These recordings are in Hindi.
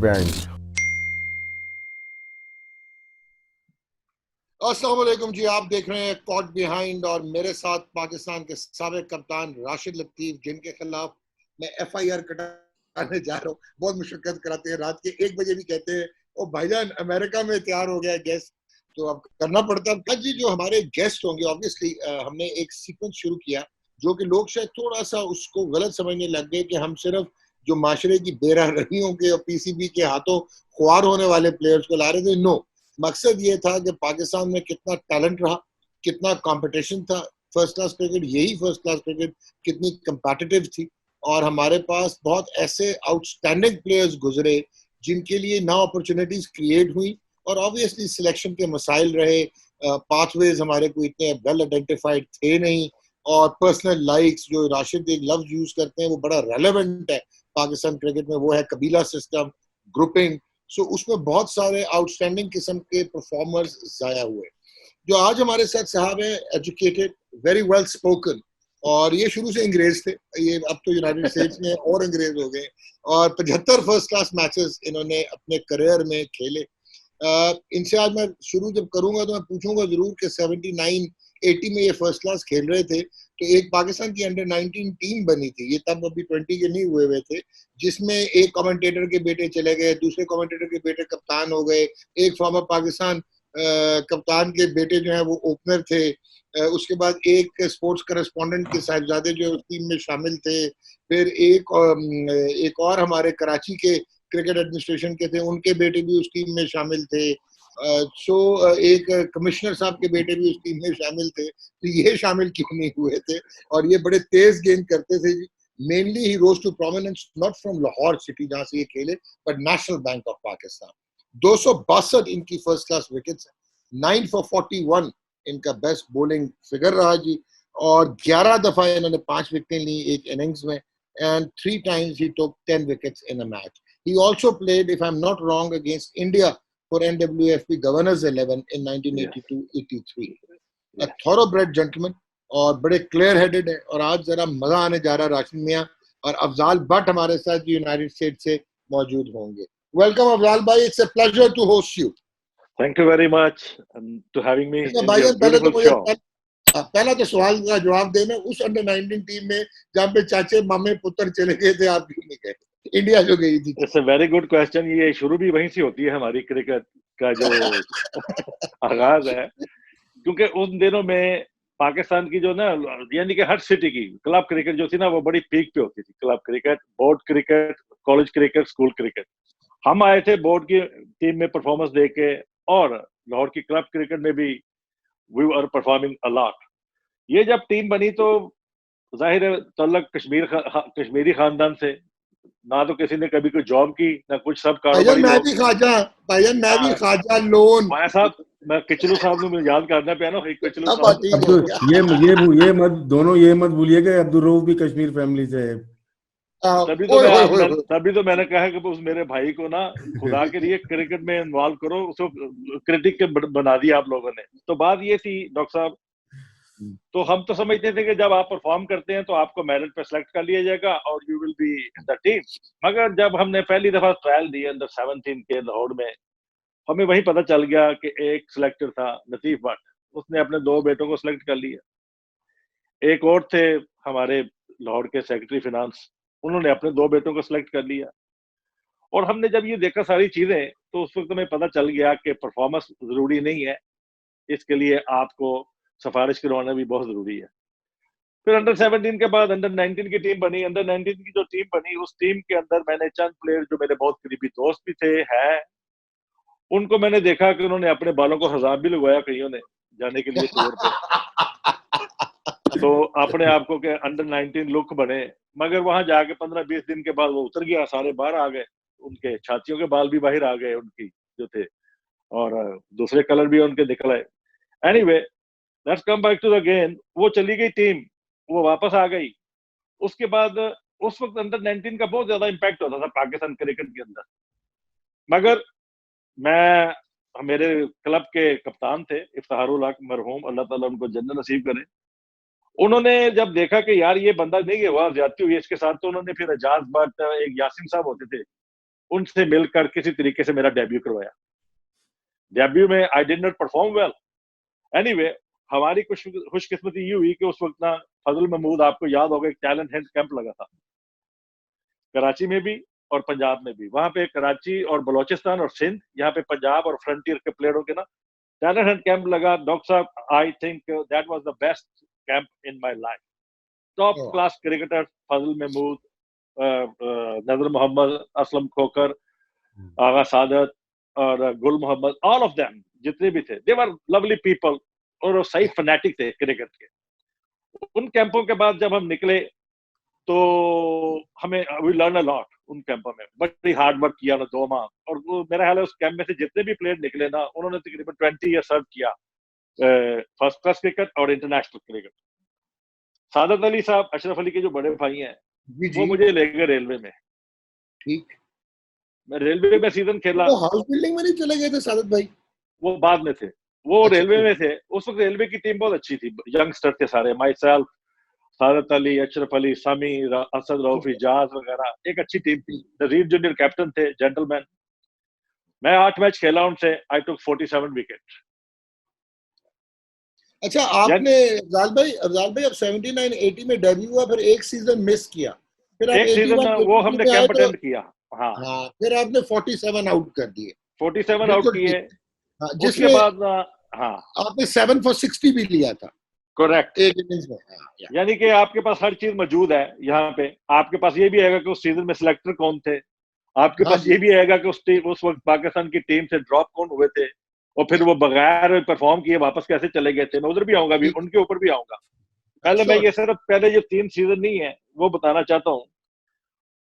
बेंच। अस्सलाम वालेकुम जी, आप देख रहे हैं कॉट बिहाइंड और मेरे साथ पाकिस्तान के साबिक कप्तान राशिद लतीफ, जिनके खिलाफ मैं एफआईआर कटाने जा रहा हूँ। बहुत मुशक्कत कराते हैं, रात के 1 बजे भी कहते हैं ओ भाईजान अमेरिका में तैयार हो गया गेस्ट, तो अब करना पड़ता है। जी, जो हमारे गेस्ट होंगे ऑब्वियसली हमने एक सीक्वेंस शुरू किया जो कि लोग शायद थोड़ा सा उसको गलत समझने लग गए कि हम सिर्फ जो माशरे की बेराहमियों के और पीसीबी के हाथों ख्वार होने वाले प्लेयर्स को ला रहे थे। नो, मकसद ये था कि पाकिस्तान में कितना टैलेंट रहा, कितना कंपटीशन था फर्स्ट क्लास क्रिकेट, यही फर्स्ट क्लास क्रिकेट कितनी कंपेटिटिव थी, और हमारे पास बहुत ऐसे आउटस्टैंडिंग प्लेयर्स गुजरे जिनके लिए ना अपॉर्चुनिटीज क्रिएट हुई, और ऑब्वियसली सिलेक्शन के मसाइल रहे, पाथवेज हमारे को इतने वेल आइडेंटिफाइड थे नहीं, और पर्सनल लाइक्स जो राशिद एक लफ्ज यूज करते हैं वो बड़ा रेलेवेंट है पाकिस्तान क्रिकेट में, वो है कबीला सिस्टम, ग्रुपिंग। सो उसमें बहुत सारे आउटस्टैंडिंग किस्म के परफॉर्मर्स जाया हुए। जो आज हमारे साथ साहब है, एजुकेटेड, वेरी वेल स्पोकन, और ये शुरू से अंग्रेज थे, ये अब तो यूनाइटेड स्टेट्स में और अंग्रेज हो गए, और 75 फर्स्ट क्लास मैचेस इन्होंने अपने करियर में खेले। इनसे आज मैं शुरू जब करूंगा तो मैं पूछूंगा जरूर कि 79 80 में ये फर्स्ट क्लास खेल रहे थे, तो एक पाकिस्तान की अंडर 19 टीम बनी थी, ये तब अभी 20 के नहीं हुए थे, जिसमें एक कमेंटेटर के बेटे चले गए, दूसरे कमेंटेटर के बेटे कप्तान हो गए, एक फॉर्मर पाकिस्तान कप्तान के बेटे जो है वो ओपनर थे, उसके बाद एक स्पोर्ट्स करस्पॉन्डेंट के साहिबजादे जो उस टीम में शामिल थे, फिर एक और हमारे कराची के क्रिकेट एडमिनिस्ट्रेशन के थे, उनके बेटे भी उस टीम में शामिल थे। एक कमिश्नर साहब के बेटे भी उस टीम में शामिल थे, तो ये शामिल क्यों नहीं हुए थे? और ये बड़े तेज गेंद करते थे जी। Mainly he rose to prominence not from Lahore city जहां से ये खेले, but National Bank of Pakistan. 262 इनकी फर्स्ट क्लास विकेट्स, 9 for 41 इनका बेस्ट बॉलिंग फिगर रहा जी, और 11 दफा इन्होंने 5 विकेटें ली एक इनिंग्स में, and 3 times he took 10 wickets in a match. He also played, if I'm not wrong, against India for NWFP Governors 11 in 1982-83. A thoroughbred gentleman, और बड़े क्लियर हेडेड है, और आज जरा मजा आने जा रहा है राशिद मियाँ और अफजाल भट्ट हमारे साथ यूनाइटेड स्टेट से मौजूद होंगे। वेलकम अफजाल भाई, it's a pleasure to host you. Thank you very much to having me in भाई your पहले तो beautiful मुझे show. पहला तो सवाल का जवाब देना, उस अंडर 19 टीम में जहाँ पे चाचे मामे पुत्र चले गए थे, आप क्यों नहीं गए? इंडिया जो गई थी। It's a very good question. ये शुरू भी वहीं से होती है हमारी क्रिकेट का जो आगाज है, क्योंकि उन दिनों में पाकिस्तान की जो ना, यानी कि हर सिटी की क्लब क्रिकेट जो थी ना, वो बड़ी पीक पे होती थी। Club cricket, board cricket, college cricket, school cricket. हम आए थे बोर्ड की टीम में परफॉर्मेंस दे के, और लाहौर की क्लब क्रिकेट में भी we are performing a lot. ये जब टीम बनी तो जाहिर है तल्लक कश्मीरी खानदान से, ना तो किसी ने कभी कोई जॉब की, ना कुछ, सब कारोबारी मैं लोग। भी खाजा, भाईजान मैं भी खाजा लोन। भाई साहब, मैं किचलू साहब ने याद करना पिया ना, किचलू अब साहब। ठीक हो गया। ये मत दोनों ये मत भूलिए कि अब्दुल रऊफ भी कश्मीर फैमिली से है। ओए ओए ओए। तभी तो मैंने कहा कि उस मेरे भाई को ना खुदा के लिए क्रिकेट में इन्वॉल्व करो, उसको क्रिटिक के बना दिया आप लोगों ने। तो बात ये थी डॉक्टर साहब, तो हम तो समझते थे कि जब आप परफॉर्म करते हैं तो आपको मेरिट पे सिलेक्ट कर लिया जाएगा और you will be in the team. मगर जब हमने पहली दफा ट्रायल दी अंडर 17 के लाहौर में, हमें वही पता चल गया कि एक सिलेक्टर था लतीफ भट्ट, उसने अपने 2 बेटों को सिलेक्ट कर लिया। एक और थे हमारे लाहौर के सेक्रेटरी फिनांस, उन्होंने अपने 2 बेटों को सिलेक्ट कर लिया। और हमने जब ये देखा सारी चीजें, तो उस वक्त हमें पता चल गया कि परफॉर्मेंस जरूरी नहीं है, इसके लिए आपको सिफारिश करवाना भी बहुत जरूरी है। फिर अंडर 17 के बाद अंडर 19 की टीम बनी। अंडर 19 की जो टीम बनी, उस टीम के अंदर मैंने चंद प्लेयर जो मेरे बहुत करीबी दोस्त भी थे, हैं, उनको मैंने देखा कि उन्होंने अपने बालों को हजाम भी लगवाया कईयों ने जाने के लिए टूर पे। तो अपने आप को के अंडर 19 लुक बने, मगर वहां जाके 15-20 दिन के बाद वो उतर गया, सारे बाहर आ गए, उनके छातियों के बाल भी बाहर आ गए उनकी जो थे, और दूसरे कलर भी उनके निकल आए। Anyway, let's come back to the game. वो चली गई टीम, वो वापस आ गई। उसके बाद उस वक्त अंडर 19 का बहुत ज्यादा इम्पैक्ट होता था पाकिस्तान क्रिकेट के अंदर। मगर मैं, मेरे क्लब के कप्तान थे इफ्तिखारुल हक मरहूम, अल्लाह ताला उनको जन्नत नसीब करे, उन्होंने जब देखा कि यार ये बंदा नहीं हुआ, ज्यादती हुई इसके साथ, तो उन्होंने फिर एजाज भट्ट, एक यासिन साहब होते थे, उनसे मिलकर किसी तरीके से मेरा डेब्यू करवाया। डेब्यू में I did not perform well. Anyway, हमारी खुशकिस्मती ये हुई कि उस वक्त ना फजल महमूद, आपको याद होगा, एक टैलेंट हंट कैंप लगा था कराची में भी और पंजाब में भी। वहां पे कराची और बलोचिस्तान और सिंध, यहाँ पे पंजाब और फ्रंटियर के प्लेयरों के ना टैलेंट हंट कैंप लगा। डॉक्टर साहब, I think that was the best camp in my life. Top class cricketer Fazal Mahmood, Nazar Mohammad, Aslam खोकर, आगा सादत और गुल मोहम्मद, ऑल ऑफ देम जितने भी थे, दे वर लवली पीपल और सही फैनेटिक थे क्रिकेट के। उन कैंपों के बाद जब हम निकले तो हमें वी लर्न अ लॉट उन कैंपों में। बड़ी हार्ड वर्क किया ना 2 माह। और वो मेरा ख्याल है उस कैंप में से जितने भी प्लेयर निकले ना, उन्होंने तकरीबन 20 ईयर सर्व किया फर्स्ट क्लास क्रिकेट और इंटरनेशनल क्रिकेट। सादत अली साहब, अशरफ अली के जो बड़े भाई हैं, वो मुझे ले गए रेलवे में। ठीक। मैं रेलवे में सीजन खेला। तो हाउस बिल्डिंग में नहीं चले गए थे सादत भाई? वो बाद में थे, वो अच्छा, रेलवे में थे। उस वक्त रेलवे की टीम बहुत अच्छी थी, यंगस्टर थे सारे, माई सेल्फ, सादत अली, अशरफ अली, समी, असद रऊफी, जाज वगैरह, एक अच्छी टीम थी। नजीर जूनियर कैप्टन थे, जेंटलमैन। मैं 8 मैच खेला उनसे, आई टुक 47 विकेट। अच्छा, आपने अफजाल भाई अब 79 80 में डेब्यू हुआ, फिर एक सीजन मिस किया, फिर आप एक सीजन 81 वो 82 हमने में आए कैंप तो अटेंड किया। हाँ, हाँ, फिर आपने 47 आउट कर दिए। 47 आउट बिल्कुल किए। ठीक। हाँ, उसके जिसमें बाद हाँ, आपने 7 for 60 भी लिया था करेक्ट। एक इनिंग्स में। हाँ, यानी कि आपके पास हर चीज मौजूद है यहाँ पे। आपके पास ये भी आएगा कि उस सीजन में सिलेक्टर कौन थे, आपके हाँ पास जी, ये भी आएगा कि उस वक्त पाकिस्तान की टीम से ड्रॉप कौन हुए थे, और फिर वो बगैर परफॉर्म किए वापस कैसे चले गए थे। मैं उधर भी आऊंगा, भी ठीक। उनके ऊपर भी आऊंगा। पहले मैं श्योर। ये सिर्फ पहले जो 3 सीजन नहीं है वो बताना चाहता हूँ।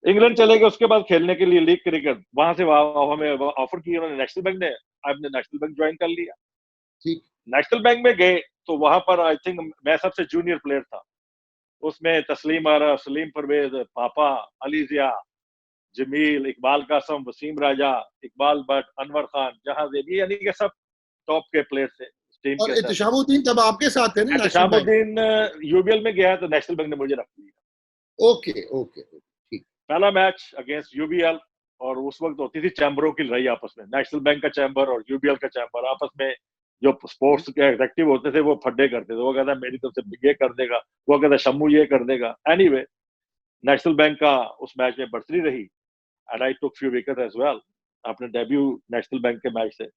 इंग्लैंड चले गए उसके बाद खेलने के लिए लीग क्रिकेट। वहां से हमें ऑफर किया उन्होंने नेशनल बैंक ने, आपने नेशनल बैंक ज्वाइन कर लिया। ठीक। नेशनल बैंक में गए तो वहां पर आई थिंक मैं सबसे जूनियर प्लेयर था। उसमें तस्लीम आरा, सलीम परवेज, पापा, अली जिया, जमील, इकबाल कासम, वसीम राजा, इकबाल भट्ट, अनवर खान, जहांजेब, ये यानी कि सब टॉप के प्लेयर थे टीम के और अंदर। एहतशामुद्दीन तब आपके साथ थे ना नेशनल बैंक? एहतशामुद्दीन यूबीएल में गया तो नेशनल बैंक ने मुझे रख लिया। ओके ओके, ठीक। पहला मैच अगेंस्ट यूबीएल, और उस वक्त होती थी चैम्बरों की लड़ाई आपस में, नेशनल बैंक का चैम्बर और यूबीएल का चैम्बर आपस में। जो स्पोर्ट्स के एग्जेक्टिव होते थे वो फड्डे करते थे। वो कहता मेरी तरफ से ये कर देगा, वो कहता शम्मू ये कर देगा। एनीवे, नेशनल बैंक का उस मैच में बढ़तरी रही and I took few wicket as well. अपने डेब्यू नेशनल बैंक के मैच से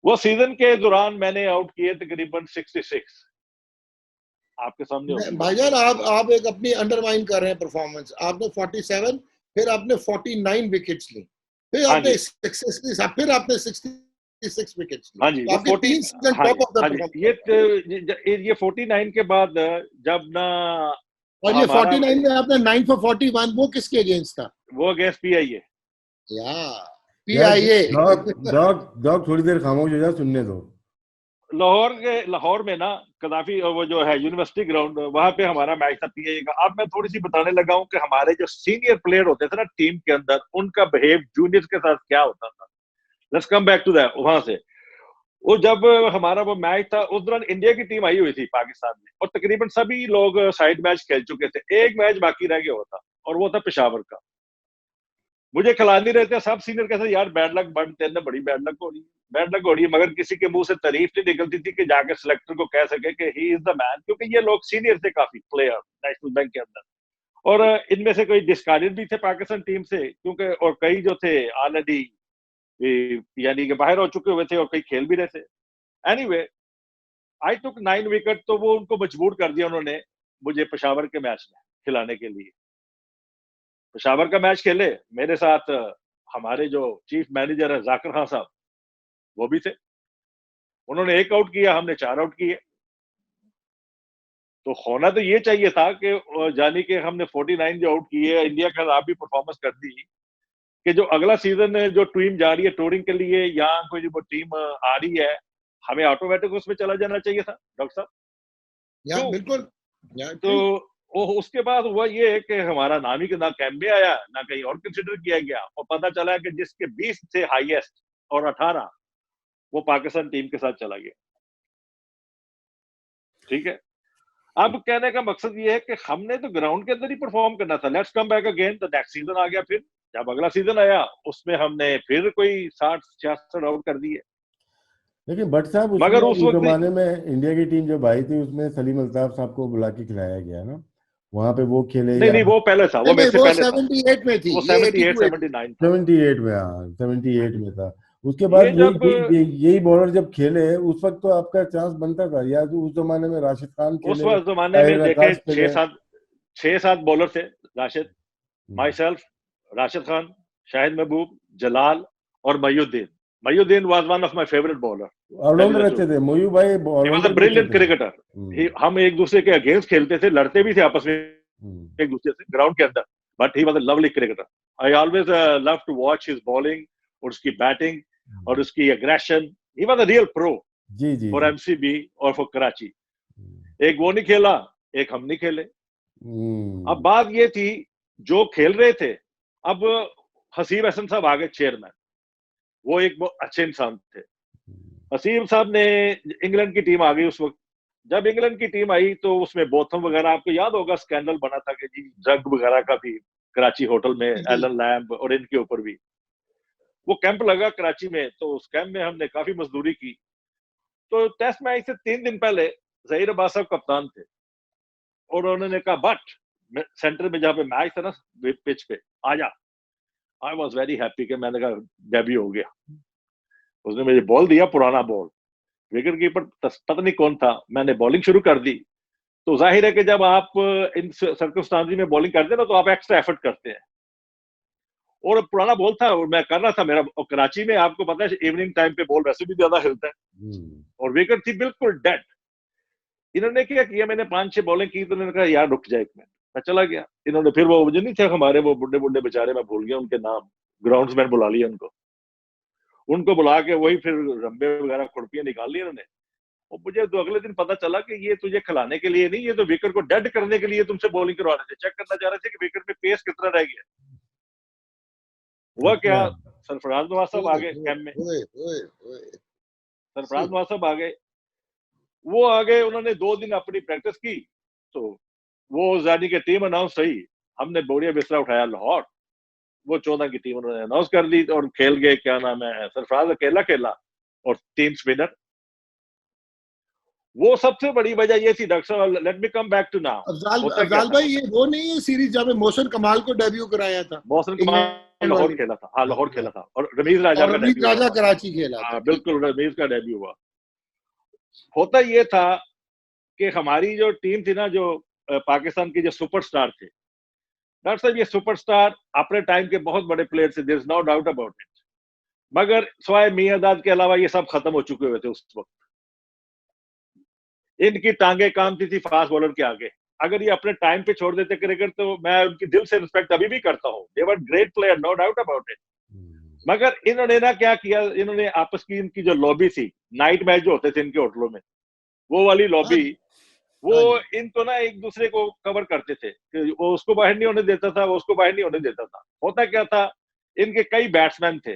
वो सीजन के दौरान मैंने आउट किए तकरीबन 66। आपके सामने होगी वो। भाईजान, आप एक अपनी अंडरमाइन कर रहे हैं परफॉर्मेंस। आपने 47, फिर आपने 49 विकेट्स ली, फिर हाँ आपने जी, 66, फिर आपने 66 विकेट्स ली। हाँ जी, तो वो आपके 40, 3 सीजन हाँ टॉप जी, ऑफ द हाँ जी, ये 49 के बाद जब ना और ये हमारा 49 में आपने 9 for 41, वो किसके अगेंस्ट था? वो अगेंस्ट पीआईए। या यार पीआईए। डॉग डॉग डॉग थोड़ी देर खामोश हो जा, सुनने दो। लाहौर में ना कदाफी वो जो है यूनिवर्सिटी ग्राउंड, वहां पे हमारा मैच था पीआईए का। अब मैं थोड़ी सी बताने लगा हूँ कि हमारे जो सीनियर प्लेयर होते थे ना टीम के अंदर, उनका बिहेव जूनियर्स के साथ क्या होता था। Let's come back to that. वहां से वो जब हमारा वो मैच था, उस दौरान इंडिया की टीम आई हुई थी पाकिस्तान में, और तकरीबन सभी लोग साइड मैच खेल चुके थे। एक मैच बाकी रह गया होता, और वो था पेशावर का। मुझे खिला नहीं रहे थे। सब सीनियर कहते यार बैड लक बन, तेरे बड़ी बैड लक हो रही है, बैड लक हो रही है। मगर किसी के मुंह से तारीफ नहीं निकलती थी कि जाके सिलेक्टर को कह सके कि ही इज द मैन, क्योंकि ये लोग सीनियर थे काफी प्लेयर नेशनल बैंक के अंदर। और इनमें से कोई डिस्कार्डेड भी थे पाकिस्तान टीम से, क्योंकि और कई जो थे ऑलरेडी यानी कि बाहर हो चुके हुए थे, और कई खेल भी रहे थे। एनीवे, आई टुक 9 विकेट। तो वो उनको मजबूर कर दिया उन्होंने मुझे पेशावर के मैच में खिलाने के लिए। पेशावर का मैच खेले मेरे साथ हमारे जो चीफ मैनेजर है जाकिर खान साहब, वो भी थे। उन्होंने 1 आउट किया, हमने 4 आउट किए। तो होना तो ये चाहिए था कि जानी कि हमने 49 जो आउट किए, इंडिया के खिलाफ भी परफॉर्मेंस कर दी, कि जो अगला सीजन जो टीम जा रही है टूरिंग के लिए, या कोई वो टीम आ रही है, हमें ऑटोमेटिक उसमें चला जाना चाहिए था डॉक्टर साहब। या क्यों? बिल्कुल, या तो ठीक। उसके बाद हुआ ये कि हमारा नाम ही ना कैंप में आया ना कहीं और कंसिडर किया गया, और पता चला कि जिसके 20 थे हाईएस्ट और 18, वो पाकिस्तान टीम के साथ चला गया। ठीक है, अब कहने का मकसद ये है कि हमने तो ग्राउंड के अंदर ही परफॉर्म करना था। Let's come back again, the next season आ गया। फिर जब अगला सीजन आया उसमें हमने फिर कोई 60-66 आउट कर दिए। लेकिन भट्ट साहब उसमें मगर उस उस वक्त जमाने में इंडिया की टीम जब आई थी उसमें सलीम अल्ताफ साहब को बुला के खिलाया गया ना, वहां पे वो खेले नहीं या नहीं, वो पहले था, वो नहीं मेरे नहीं, से वो पहले था। 78 में थी, वो ये 78 82 79 था। 78 में, हाँ 78 में था। उसके बाद ये जब यही बॉलर जब खेले उस वक्त तो आपका चांस बनता था, या तो उस जमाने में राशिद खान उस खेले, वक्त जमाने में ताहिर देखें नक्काश खेले। 6-7 बॉलर थे। Rashid, hmm, myself, Rashid Khan, Shahid Mahboob, Jalal और Mayuddin. Mayuddin was one of my favourite bowler, tell you allrounder the अच्छे ट्रूथ। थे मोयू भाई, ही वाज अ ऑलराउंडर भी अच्छे ब्रिलियंट थे। क्रिकेटर। हम एक दूसरे के अगेंस्ट खेलते थे, लड़ते भी थे आपस में हम्म, एक दूसरे से ग्राउंड के अंदर, but he was a lovely cricketer. I always love to watch his bowling और उसकी बैटिंग और उसकी aggression. He was a real pro जी जी फॉर जी। एमसीबी और फॉर कराची। हम्म, एक वो नहीं खेला, एक हम नहीं खेले। अब हम्म, बात ये थी, जो खेल रहे थे, अब हसीब हसन साहब आगे चेयरमैन, वो एक बहुत अच्छे इंसान थे। हसीब साहब ने, इंग्लैंड की टीम आ गई उस वक्त। जब इंग्लैंड की टीम आई तो उसमें बोथम वगैरह, आपको याद होगा स्कैंडल बना था कि जी ड्रग वगैरह का भी, कराची होटल में जी। एलन लैम्ब और इनके ऊपर भी। वो कैंप लगा कराची में, तो उस कैंप में हमने काफी मजदूरी की। तो टेस्ट मैच से 3 दिन पहले जहीर अब्बास साहब कप्तान थे, और उन्होंने कहा बट सेंटर में जहाँ पे मैच था ना, पिच पे आ जा। आई वॉज वेरी हैप्पी कि मैंने कहा डेब्यू हो गया। उसने मुझे बॉल दिया, पुराना बॉल, विकेट कीपर पता नहीं कौन था, मैंने बॉलिंग शुरू कर दी। तो जाहिर है कि जब आप इन सर्कमस्टांसेस में बॉलिंग करते हैं ना, तो आप एक्स्ट्रा एफर्ट करते हैं। और पुराना बॉल था और मैं कर रहा था मेरा, और कराची में आपको पता है इवनिंग टाइम पे बॉल वैसे भी ज्यादा हिलता है, हम्म, और विकेट थी बिल्कुल डेड। इन्होंने क्या किया, मैंने 5-6 बॉलिंग की तो इन्होंने कहा यार रुक जाए एक मिनट, मैं चला गया। इन्होंने फिर वो जो नहीं थे हमारे वो बुड्ढे बुड्ढे बेचारे, मैं भूल गया उनके नाम, ग्राउंड्समैन बुला लिया उनको। उनको बुला के वही फिर रंबे वगैरह खुरपियां निकाल ली इन्होंने। और मुझे तो अगले दिन पता चला कि ये तुझे खिलाने के लिए नहीं, ये तो विकेट को डेड करने के लिए तुमसे बॉलिंग करवा रहे थे, चेक करना चाह रहे थे कि विकेट पे पेस कितना रह गया। हुआ क्या, अच्छा। सरफराज नवाज साहब आ ओए गए ओए कैंप में। ओए ओए ओए। सी। सरफराज नवाज साहब आ गए, वो आ गए, उन्होंने 2 दिन अपनी प्रैक्टिस की। तो वो जानी की टीम अनाउंस हुई, हमने बोरिया बिस्तरा उठाया लाहौर। वो 14 की टीम उन्होंने अनाउंस कर दी, और खेल गए, क्या नाम है, सरफराज अकेला खेला और 3 स्पिनर। वो सबसे बड़ी वजह ये थी डॉक्टर साहब, let me come back to now. Afzal होता क्या अफजाल था, भाई, ये वो नहीं है सीरीज जब मोहसिन कमाल को डेब्यू कराया था मोहसिन कमाल इंग्लैंड लाहौर वाली? खेला था, हाँ लाहौर हाँ। खेला था, और रमीज राजा और का रमीज डेब्यू हुआ राजा था। कराची खेला था, हाँ ठीक है। बिल्कुल, रमीज का डेब्यू हुआ। होता ये था कि हमारी जो टीम थी ना, जो पाकिस्तान की जो सुपरस्टार थे, डॉक्टर साहब ये सुपरस्टार अपने टाइम के बहुत बड़े प्लेयर थे, there is no doubt about it. मगर स्वाय मियादाद के अलावा ये सब खत्म हो चुके हुए थे उस वक्त। इनकी टांगे कामती थी फास्ट बॉलर के आगे। अगर ये अपने टाइम पे छोड़ देते क्रिकेट, तो मैं उनकी दिल से रिस्पेक्ट अभी भी करता हूँ, they were great player, no doubt about it. मगर इन्होंने ना क्या किया, इन्होंने आपस की इनकी जो लॉबी थी, नाइट मैच जो होते थे इनके होटलों में, वो वाली हाँ लॉबी, जी। वो हाँ जी। इनको ना एक दूसरे को कवर करते थे कि वो उसको बाहर नहीं होने देता था, वो उसको बाहर नहीं होने देता था। होता क्या था, इनके कई बैट्समैन थे,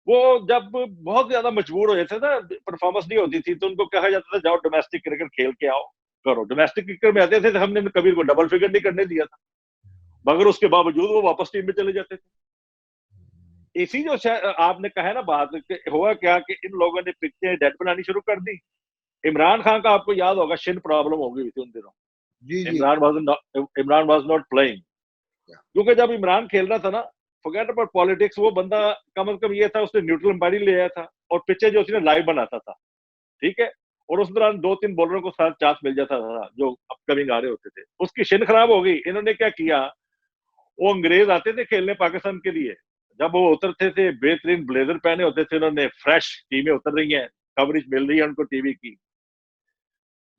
वो जब बहुत ज्यादा मजबूर हो जाते थे ना, परफॉर्मेंस नहीं होती थी, तो उनको कहा जाता था जाओ डोमेस्टिक क्रिकेट खेल के आओ, करो। डोमेस्टिक क्रिकेट में आते थे तो हमने कभी को डबल फिगर नहीं करने दिया था, मगर उसके बावजूद वो वापस टीम में चले जाते थे। इसी जो आपने कहा ना बात, हुआ क्या कि इन लोगों ने पिक्चें डेड बनानी शुरू कर दी। इमरान खान का आपको याद होगा, शिन प्रॉब्लम हो गई थी उन दिनों। जी जी। इमरान वाज नॉट प्लेइंग, क्योंकि जब इमरान खेल रहा था ना, फॉरगेट अबाउट पॉलिटिक्स, वो बंदा कम से कम ये था, उसने न्यूट्रल अंपायरिंग ले आया था, और पिक्चें जो उसने लाइव बनाता था, ठीक है। और उस दौरान 2-3 बॉलरों को साथ चांस मिल जाता था जो अपकमिंग आ रहे होते थे। उसकी शिन खराब हो गई। इन्होंने क्या किया, वो अंग्रेज आते थे खेलने पाकिस्तान के लिए, जब वो उतरते थे बेहतरीन ब्लेजर पहने होते थे उन्होंने, फ्रेश टीमें उतर रही हैं, कवरेज मिल रही है उनको टीवी की।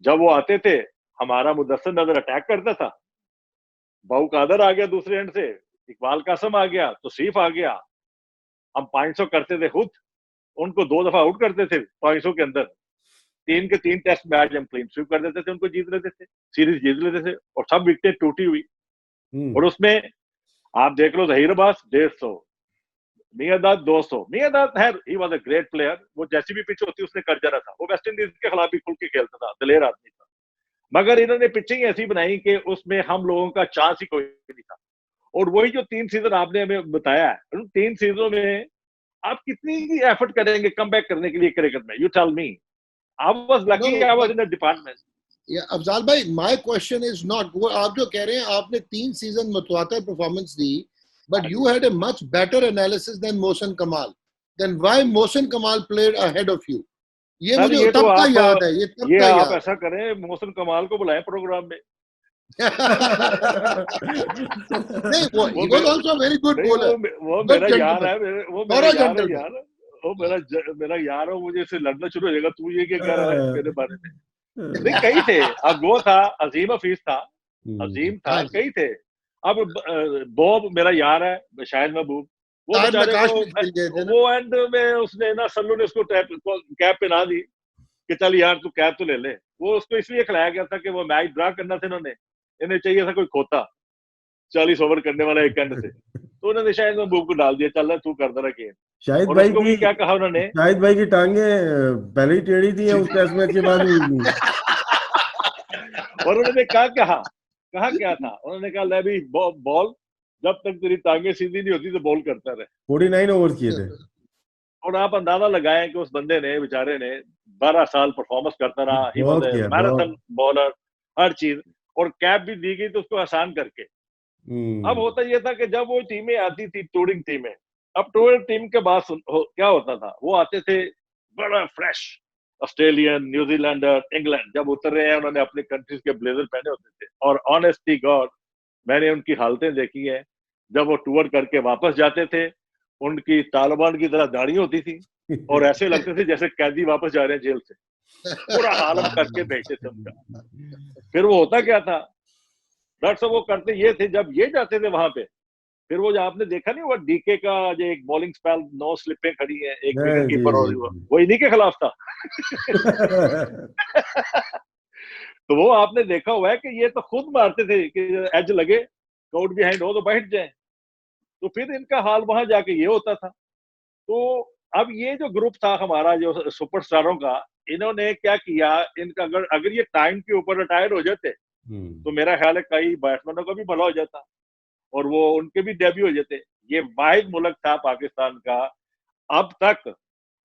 जब वो आते थे, हमारा मुदस्सिर नजर अटैक करता था, बाऊ कादर आ गया दूसरे एंड से, इकबाल कासम आ गया, तो सीफ आ गया, हम 500 करते थे खुद, उनको 2 दफा आउट करते थे 500 के अंदर। 3 के 3 टेस्ट मैच हम क्लीन स्वीप कर देते थे, उनको जीत लेते थे, सीरीज जीत लेते थे, और सब विकेटें टूटी हुई। और उसमें आप देख लो, जहीर अब्बास 150, मियादाद 200। मियादाद है, ही वाज अ ग्रेट प्लेयर, वो जैसी भी पिच होती उसने कर जाना था, वो वेस्ट इंडीज के खिलाफ भी खुल के खेलता था, दलेर आदमी था। मगर इन्होंने पिचिंग ऐसी बनाई कि उसमें हम लोगों का चांस ही कोई नहीं था। और वही जो 3 सीजन आपने हमें बताया है, उन 3 सीजनों में आप कितनी एफर्ट करेंगे कम बैक करने के लिए क्रिकेट में? You tell me. I was no lucky, I was in the department. Afzal भाई, माय क्वेश्चन इज नॉट वो आप जो कह रहे हैं, आपने 3 सीजन मुतवातिर परफॉर्मेंस दी, but you had a much better analysis than Mohsin Kamal, then why Mohsin Kamal played ahead of you? ये सर मुझे ये तो तब का आप याद है, ये तब ये का आप याद ऐसा करें, मोहसिन कमाल को बुलाएं प्रोग्राम में। नहीं, वो वो he was also very good नहीं, बॉलर, वो गुड मेरा यार जेंटलमैन, है, वो मेरा थोड़ा यार है जेंटलमैन। यार। वो मेरा यार है, मुझे इससे लड़ना शुरू हो जाएगा, तू ये क्या कह रहा है मेरे बारे में। नहीं, कई थे। अब वो था, अजीम हफीज था, अजीम था, हाँ जी, कई थे। अब बॉब मेरा यार है, शाहिद महबूब, वो शायद बेचारे नकाश को, भी खेल गए थे ना। वो एंड में उसने ना, सल्लू ने उसको कैप पहना दी कि चल यार तू कैप तो ले ले। वो उसको इसलिए खिलाया गया था कि वो मैच ड्रा करना था इन्होंने, इन्हें चाहिए था कोई खोता 40 ओवर करने वाला एक एंड से, तो उन्होंने शायद महबूब को डाल दिया, चल तू कर दे गेम। शाहिद और भाई उसको की भी क्या कहा उन्होंने। शाहिद भाई की टांगे पहले ही टेढ़ी थी या उस टेस्ट मैच के बाद हुई थी? और उन्होंने कहा क्या था, उन्होंने कहा ले भी बॉल, जब तक तेरी टांगे सीधी नहीं होती तो बॉल करता रहे। 49 ओवर किए थे। और आप अंदाजा लगाएं कि उस बंदे ने, बेचारे ने 12 साल परफॉर्मेंस करता रहा, ही वाज बहुत ए किया, मैराथन बहुत। बॉलर, हर चीज, और कैप भी दी गई तो उसको आसान करके। अब होता यह था कि जब वो टीमें आती थी, टूरिंग टीमें, अब टूरिंग टीम के बाद क्या होता था, वो आते थे बड़ा फ्रेश, ऑस्ट्रेलियन, न्यूजीलैंडर, इंग्लैंड जब उतर रहे हैं, उन्होंने अपने कंट्रीज के ब्लेजर पहने होते थे, और ऑनेस्टली गॉड मैंने उनकी हालतें देखी है। जब वो टूर करके वापस जाते थे, उनकी तालिबान की तरह दाढ़ी होती थी, और ऐसे लगते थे जैसे कैदी वापस जा रहे हैं जेल से, पूरा हालत करके भेजते थे उनका। फिर वो होता क्या था, डॉक्टर साहब, वो करते ये थे, जब ये जाते थे वहां पे, फिर वो जो आपने देखा नहीं, वो डीके का जो एक बॉलिंग स्पेल, 9 स्लिपें खड़ी हैं, एक विकेट जी कीपर, जी और जी। वो इन्हीं के खिलाफ था। तो वो आपने देखा हुआ है कि ये तो खुद मारते थे कि एज लगे, आउट बिहाइंड हो तो बैठ जाए। तो फिर इनका हाल वहां जाके ये होता था। तो अब ये जो ग्रुप था हमारा, जो सुपरस्टारों का, इन्होंने क्या किया, इनका अगर अगर ये टाइम के ऊपर रिटायर हो जाते, तो मेरा ख्याल है कई बैट्समैनों का भी भला हो जाता, और वो उनके भी डेब्यू हो जाते। ये वाहिद मुल्क था पाकिस्तान का अब तक।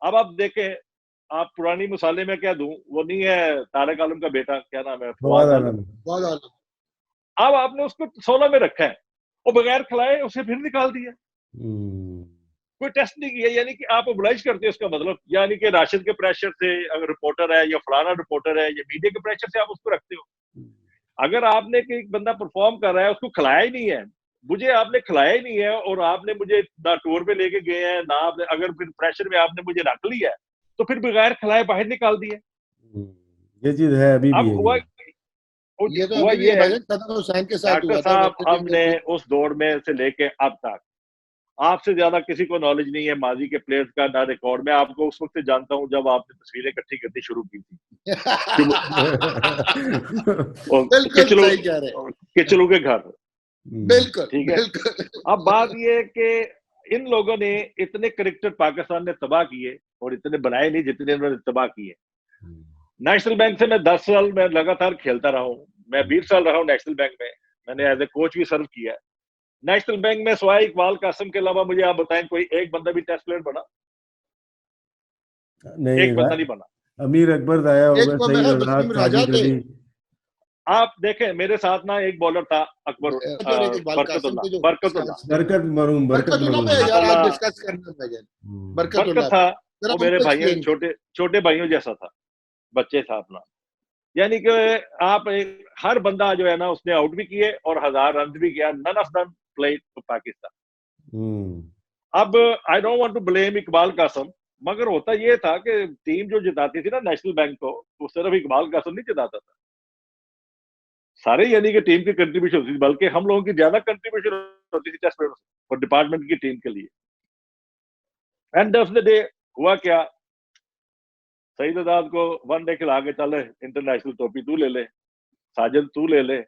अब आप देखें, आप पुरानी मसाले में क्या दूं, वो नहीं है तारिक आलम का बेटा, क्या नाम है, फवाद फवाद आलम। आलम। बहुत आलम। अब आपने उसको 16 में रखा है, और बगैर खिलाए उसे फिर निकाल दिया, कोई टेस्ट नहीं किया। यानी कि आप ओबलाइज करते हो, इसका मतलब यानी कि राशिद के प्रेशर से, अगर रिपोर्टर है या फलाना रिपोर्टर है, या मीडिया के प्रेशर से आप उसको रखते हो। अगर आपने कि एक बंदा परफॉर्म कर रहा है, उसको खिलाया ही नहीं है, मुझे आपने खिलाया ही नहीं है, और आपने मुझे ना टूर पे लेके गए हैं ना आपने, अगर फिर प्रेशर में आपने मुझे रख लिया है, तो फिर बगैर खिलाए बाहर निकाल दिया। ये चीज है, अभी भी अब है हुआ ये। ये तो हुआ अभी भी ये है, भाईजान सदर हुसैन के साथ डॉक्टर हुआ था, साहब, वेस्ट इंडीज हमने में। उस दौर में से लेके अब तक आपसे ज्यादा किसी को नॉलेज नहीं है माजी के प्लेयर्स का, ना रिकॉर्ड। मैं आपको उस वक्त से जानता हूं जब आपने तस्वीरें इकट्ठी करनी शुरू की थी। और बिल्कुल किचलू सही कह रहे हैं, किचलू के घर, बिल्कुल ठीक है। बिल्कुल। अब बात ये है कि इन लोगों ने इतने क्रिकेटर पाकिस्तान ने तबाह किए, और इतने बनाए नहीं जितने इन्होंने तबाह किए। नेशनल बैंक से मैं 10 साल में लगातार खेलता रहा हूँ, मैं 20 साल रहा हूँ नेशनल बैंक में, मैंने एज ए कोच भी सर्व किया। नेशनल बैंक में सिवाय इकबाल कासिम के अलावा मुझे आप बताएं कोई एक बंदा भी टेस्ट प्लेयर बना? नहीं, एक बंदा नहीं बना। अमीर अकबर आया एक होगा, तो सही, मेरा रजाक, वसीम राजा साजिद थे, अली। आप देखें मेरे साथ ना एक बॉलर था, अकबर, और एक इकबाल कासिम थे जो बरकतुल्ला, बरकत मरूम, बरकत बरकतुल्लाह मरूम। पे यार आप बरकतुल्ला, डिस्कस करना भाईजान, बरकत बरकतुल्लाह था। पे जरा वो मेरे उनको भाइयों, एक्सप्लेन छोटे छोटे भाइयों जैसा था, बच्चे था अपना। यानी कि आप हर बंदा जो है ना, उसने आउट भी किए और 1000 रन भी किया। None of them played for Pakistan. अब I don't want to blame Iqbal Qasim, मगर होता यह था कि टीम जो जिताती थी ना नेशनल बैंक को, वो सिर्फ इकबाल कासिम नहीं जिताता था, सारे यानी कि टीम की कंट्रीब्यूशन होती थी, बल्कि हम लोगों की ज्यादा कंट्रीब्यूशन होती थी टेस्ट और डिपार्टमेंट की टीम के लिए। एंड ऑफ द डे हुआ क्या, सईद आजाद को वनडे खिला के चले, इंटरनेशनल ट्रॉफी तू ले ले, साजिद तू ले ले,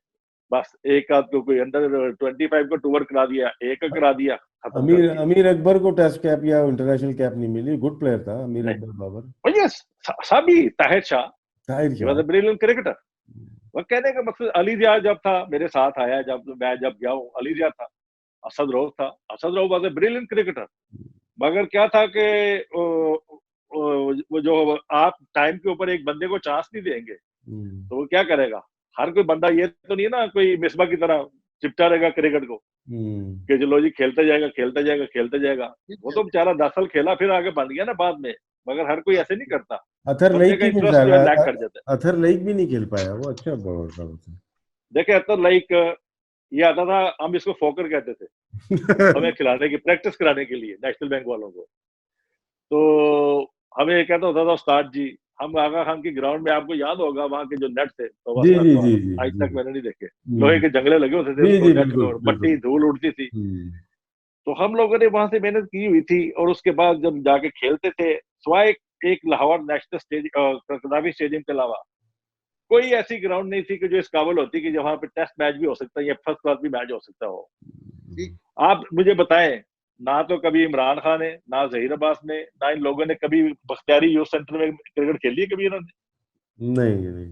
बस एक आध को कोई अंडर 25 को टूर करा दिया, एक करा दिया, खत्म कर दिया। अमीर अकबर को टेस्ट कैप या इंटरनेशनल कैप नहीं मिली, गुड प्लेयर था अमीर नहीं, अकबर बाबर। और ये सभी, Tahir Shah, Tahir he was Shah. A brilliant cricketer. वो कहने का मकसद, अली जिया जब था मेरे साथ आया, जब मैं गया हूँ, अली जिया था, असद रऊफ था। Asad Rauf was a brilliant cricketer, मगर क्या था कि वो जो आप टाइम के ऊपर एक बंदे को चांस नहीं देंगे तो वो क्या करेगा। हर कोई बंदा ये तो नहीं है ना कोई मिसबा की तरह चिपटा रहेगा क्रिकेट को कि चलो जी खेलते जाएगा खेलते जाएगा खेलते जाएगा। वो तो बेचारा 10 साल खेला फिर आगे बन गया ना बाद में, मगर हर कोई ऐसे नहीं करता, अथर बंदे लाइक का ही नहीं इंटरेस्ट जो है लैक था, कर जाता है। अथर लाइक भी नहीं खेल पाया, वो अच्छा बॉलर था वो तो। देखे अतर लाइक ये आता था, हम इसको फोकर कहते थे, हमें खिलाने की प्रैक्टिस कराने के लिए नेशनल बैंक वालों को। तो हमें कहता होता था उस्ताद जी, हम आगा खान की ग्राउंड में, आपको याद होगा वहां के जो नेट थे तो जी जी जी वाले, जी आज जी तक मैंने नहीं देखे, लोहे हम्म, के जंगले लगे होते थे जी उसको जी नेट बिल्कुल को, मट्टी बिल्कुल धूल उड़ती थी। तो हम लोगों ने वहां से मेहनत की हुई थी, और उसके बाद जब जाके खेलते थे, सिवाय एक लाहौर नेशनल कदाफी स्टेडियम के अलावा कोई ऐसी ग्राउंड नहीं थी कि जो इस काबिल होती कि जहां पे टेस्ट मैच भी हो सकता है या फर्स्ट क्लास भी मैच हो सकता हो। आप मुझे बताएं, ना तो कभी इमरान खान ने, ना जहीर अब्बास ने, ना इन लोगों ने कभी बख्तियारी यूथ सेंटर में क्रिकेट खेली है कभी इन्होंने? नहीं नहीं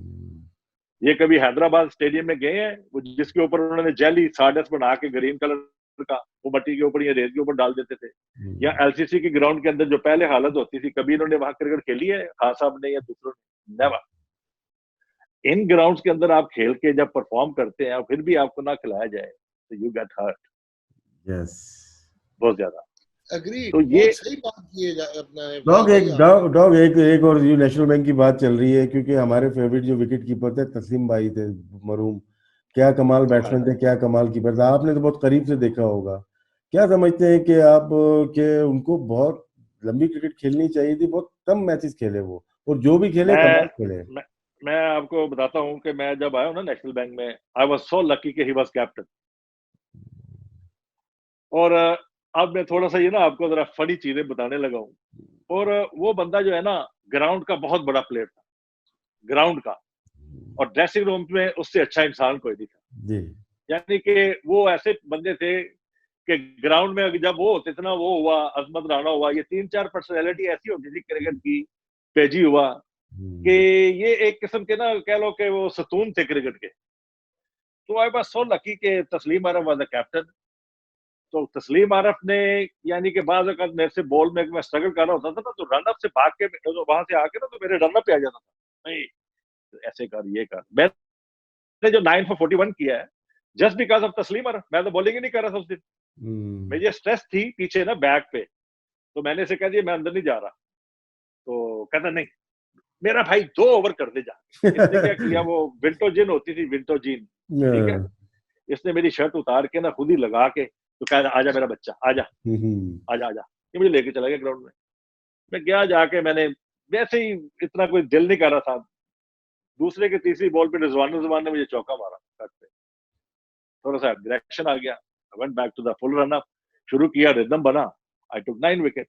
ये कभी हैदराबाद स्टेडियम में गए हैं वो जिसके ऊपर उन्होंने जेली साडस बना के ग्रीन कलर का वो मट्टी के ऊपर या रेत के ऊपर डाल देते थे? या एलसीसी की ग्राउंड के अंदर जो पहले हालत होती थी, कभी इन्होंने वहां क्रिकेट खेली है खान साहब ने या दूसरों ने? नेवर। इन ग्राउंड्स के अंदर आप खेल के जब परफॉर्म करते हैं और फिर भी आपको ना खिलाया जाए तो यू गेट हर्ट यस। बहुत ज्यादा। एग्री, तो ये बहुत सही बात की है अपना डॉग भाई एक आपने। डॉग एक एक और ये नेशनल बैंक की बात चल रही है, क्योंकि हमारे फेवरेट जो विकेट कीपर थे तस्लीम भाई थे मरूम, क्या कमाल बैट्समैन थे, क्या कमाल कीपर था। आपने तो बहुत करीब से देखा होगा। क्या समझते हैं कि आप के उनको बहुत लंबी क्रिकेट खेलनी चाहिए थी, बहुत कम मैचेस खेले वो, और जो भी खेले मैं कमाल खेले। मैं मैं आपको बताता हूँ कि मैं जब आया हूँ ना नेशनल बैंक में, आई वाज सो लकी कि ही वाज कैप्टन। और अब मैं थोड़ा सा ये ना आपको जरा फनी चीजें बताने लगा हूँ। और वो बंदा जो है ना ग्राउंड का बहुत बड़ा प्लेयर था, ग्राउंड का, और ड्रेसिंग रूम में उससे अच्छा इंसान कोई नहीं था। जी यानी कि वो ऐसे बंदे थे कि ग्राउंड में जब वो होते थे ना, वो हुआ अजमत राणा हुआ, ये 3-4 पर्सनैलिटी ऐसी होती थी क्रिकेट की, पेजी हुआ, कि ये एक किस्म के ना कह लो कि वो सतून थे क्रिकेट के। तो आई वाज सो लकी कि तस्लीम आरफ वाज द कैप्टन। तो तस्लीम आरफ ने, यानी कि बाज़ औक़ात मेरे से बॉल में मैं स्ट्रगल कर रहा होता था ना, तो रन अप से भाग के तो वहां से आके ना तो मेरे रन अप पे आ जाता था, नहीं ऐसे कर ये कर। मैंने जो 9 for 41 किया है जस्ट बिकॉज ऑफ तस्लीम आरफ। मैं तो बॉलिंग ही नहीं कर रहा था उस दिन, मुझे स्ट्रेस थी पीछे ना बैक पे। तो मैंने इसे कह दिया मैं अंदर नहीं जा रहा। तो कहता नहीं मेरा भाई 2 ओवर कर दे जा। इसने क्या किया, वो विंटो जिन होती थी, विंटो जिन, ठीक है, इसने मेरी शर्ट उतार के ना खुद ही लगा के तो कहा आजा मेरा बच्चा आजा आजा आजा, ये मुझे लेके चला गया ग्राउंड में। मैं गया जाके, मैंने वैसे ही इतना कोई दिल नहीं कर रहा था, दूसरे के तीसरी बॉल पे रिजवान रिजवान ने मुझे चौका मारा कट पे, थोड़ा सा डायरेक्शन आ गया, I went back to the full run up, शुरू किया, रिदम बना, आई टुक 9 विकेट।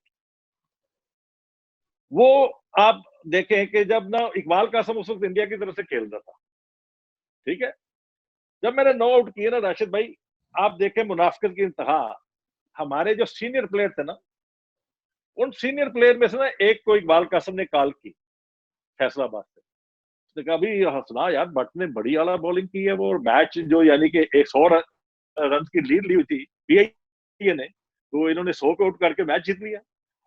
वो आप देखें कि जब ना इकबाल कासम उस वक्त इंडिया की तरफ से खेल रहा था, ठीक है, जब मैंने 9 आउट किए ना राशिद भाई, आप देखें मुनाफिकत की इंतहा, हमारे जो सीनियर प्लेयर थे ना, उन सीनियर प्लेयर में से ना एक को इकबाल कासम ने कॉल की फैसलाबाद से। उसने कहा अभी सुना यार भट्ट ने बड़ी आला बॉलिंग की है वो, और मैच जो यानी कि 100 रन की लीड ली हुई थी पीआईए ने, तो इन्होंने 100 पे आउट करके मैच जीत लिया।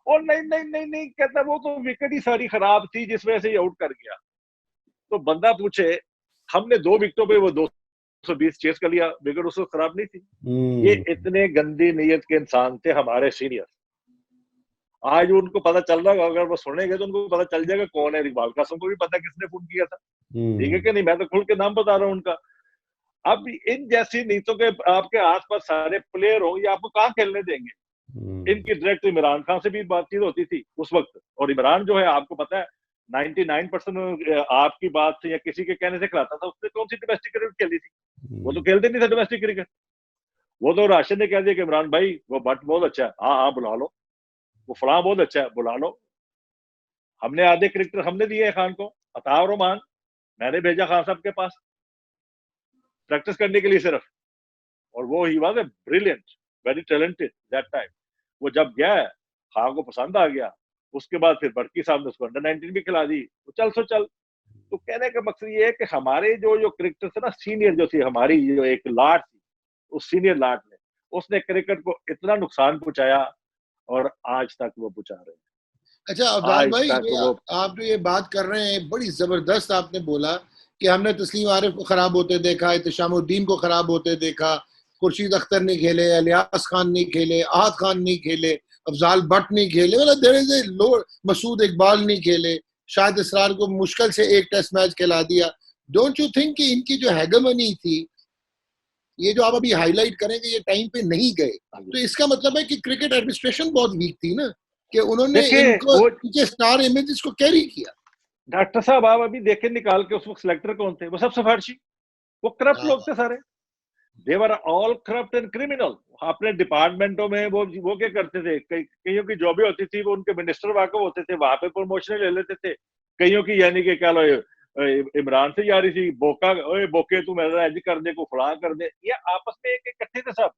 और नहीं नहीं नहीं नहीं कहता वो तो विकेट ही सारी खराब थी जिस वजह से ये आउट कर गया। तो बंदा पूछे, हमने 2 विकेटों पे वो 220 चेस कर लिया, विकेट उसको खराब नहीं थी। ये इतने गंदी नीयत के इंसान थे हमारे सीनियर। आज उनको पता चल रहा है, अगर वो सुनेंगे तो उनको पता चल जाएगा कौन है इकबाल कासम को भी पता किसने फोन किया था, ठीक है कि नहीं, मैं तो खुल के नाम बता रहा हूँ उनका। अब इन जैसी नीतों के आपके आसपास सारे प्लेयर हो, ये आपको कहाँ खेलने देंगे। इनकी डायरेक्ट इमरान खान से भी बातचीत होती थी उस वक्त, और इमरान जो है आपको पता है 99% आपकी बात से या किसी के कहने से खिलाता था। उसने कौन सी डोमेस्टिक क्रिकेट खेली थी, वो तो खेलते नहीं था डोमेस्टिक क्रिकेट। वो तो राशिद ने कह दिया कि इमरान भाई वो भट्ट बहुत अच्छा है, हाँ हाँ बुला लो, वो फलां बहुत अच्छा है बुला लो। हमने आधे क्रिकेटर हमने दिए खान को, अता और रहमान, मैंने भेजा खान साहब के पास प्रैक्टिस करने के लिए सिर्फ, और वो he was a brilliant, very talented that time. वो जब गया है, खान को पसंद आ गया, उसके बाद फिर बड़की साहब ने उसको अंडर 19 भी खिला दी, तो चल सो चल। तो कहने का मकसद ये है कि हमारे जो जो क्रिकेटर थे ना सीनियर, जो थी हमारी जो एक लाट थी, उस सीनियर लाट ने उसने क्रिकेट को इतना नुकसान पहुंचाया और आज तक वो पहुंचा रहे हैं। अच्छा अब्दाल आज भाई, तक वो आप जो ये बात कर रहे हैं बड़ी जबरदस्त आपने बोला कि हमने तस्लीम आरिफ को खराब होते देखा, इत्तेशामुद्दीन को खराब होते देखा, खुर्शीद अख्तर नहीं खेले, अलियास खान नहीं खेले, आहद खान नहीं खेले, अफजाल भट्ट नहीं खेले, मतलब देयर इज ए लो, मसूद इकबाल नहीं खेले, शाहिद इसरार को मुश्किल से एक टेस्ट मैच खिला दिया। डोंट यू थिंक कि इनकी जो हेगमनी थी, ये जो आप अभी हाईलाइट करेंगे, ये टाइम पे नहीं गए, तो इसका मतलब है कि क्रिकेट एडमिनिस्ट्रेशन बहुत वीक थी ना, कि उन्होंने देखिए इनको वो इनके स्टार इमेजेस को कैरी किया। डॉक्टर साहब, आप अभी देखे निकाल के उस वक्त सिलेक्टर कौन थे? वो सब सिफारशी, वो करप्ट हाँ, लोग थे सारे। देवर ऑल करप्ट एंड क्रिमिनल। अपने डिपार्टमेंटों में वो क्या करते थे, कईयों की जॉबें होती थी, वो उनके मिनिस्टर वाकफ होते थे, वहां पे प्रमोशन ले लेते थे। कईयों की यानी कि क्या लो इमरान से जा रही थी, बोका ओए बोके तू मेरा एज कर दे, को फला कर दे, ये आपस में एक इकट्ठे थे सब।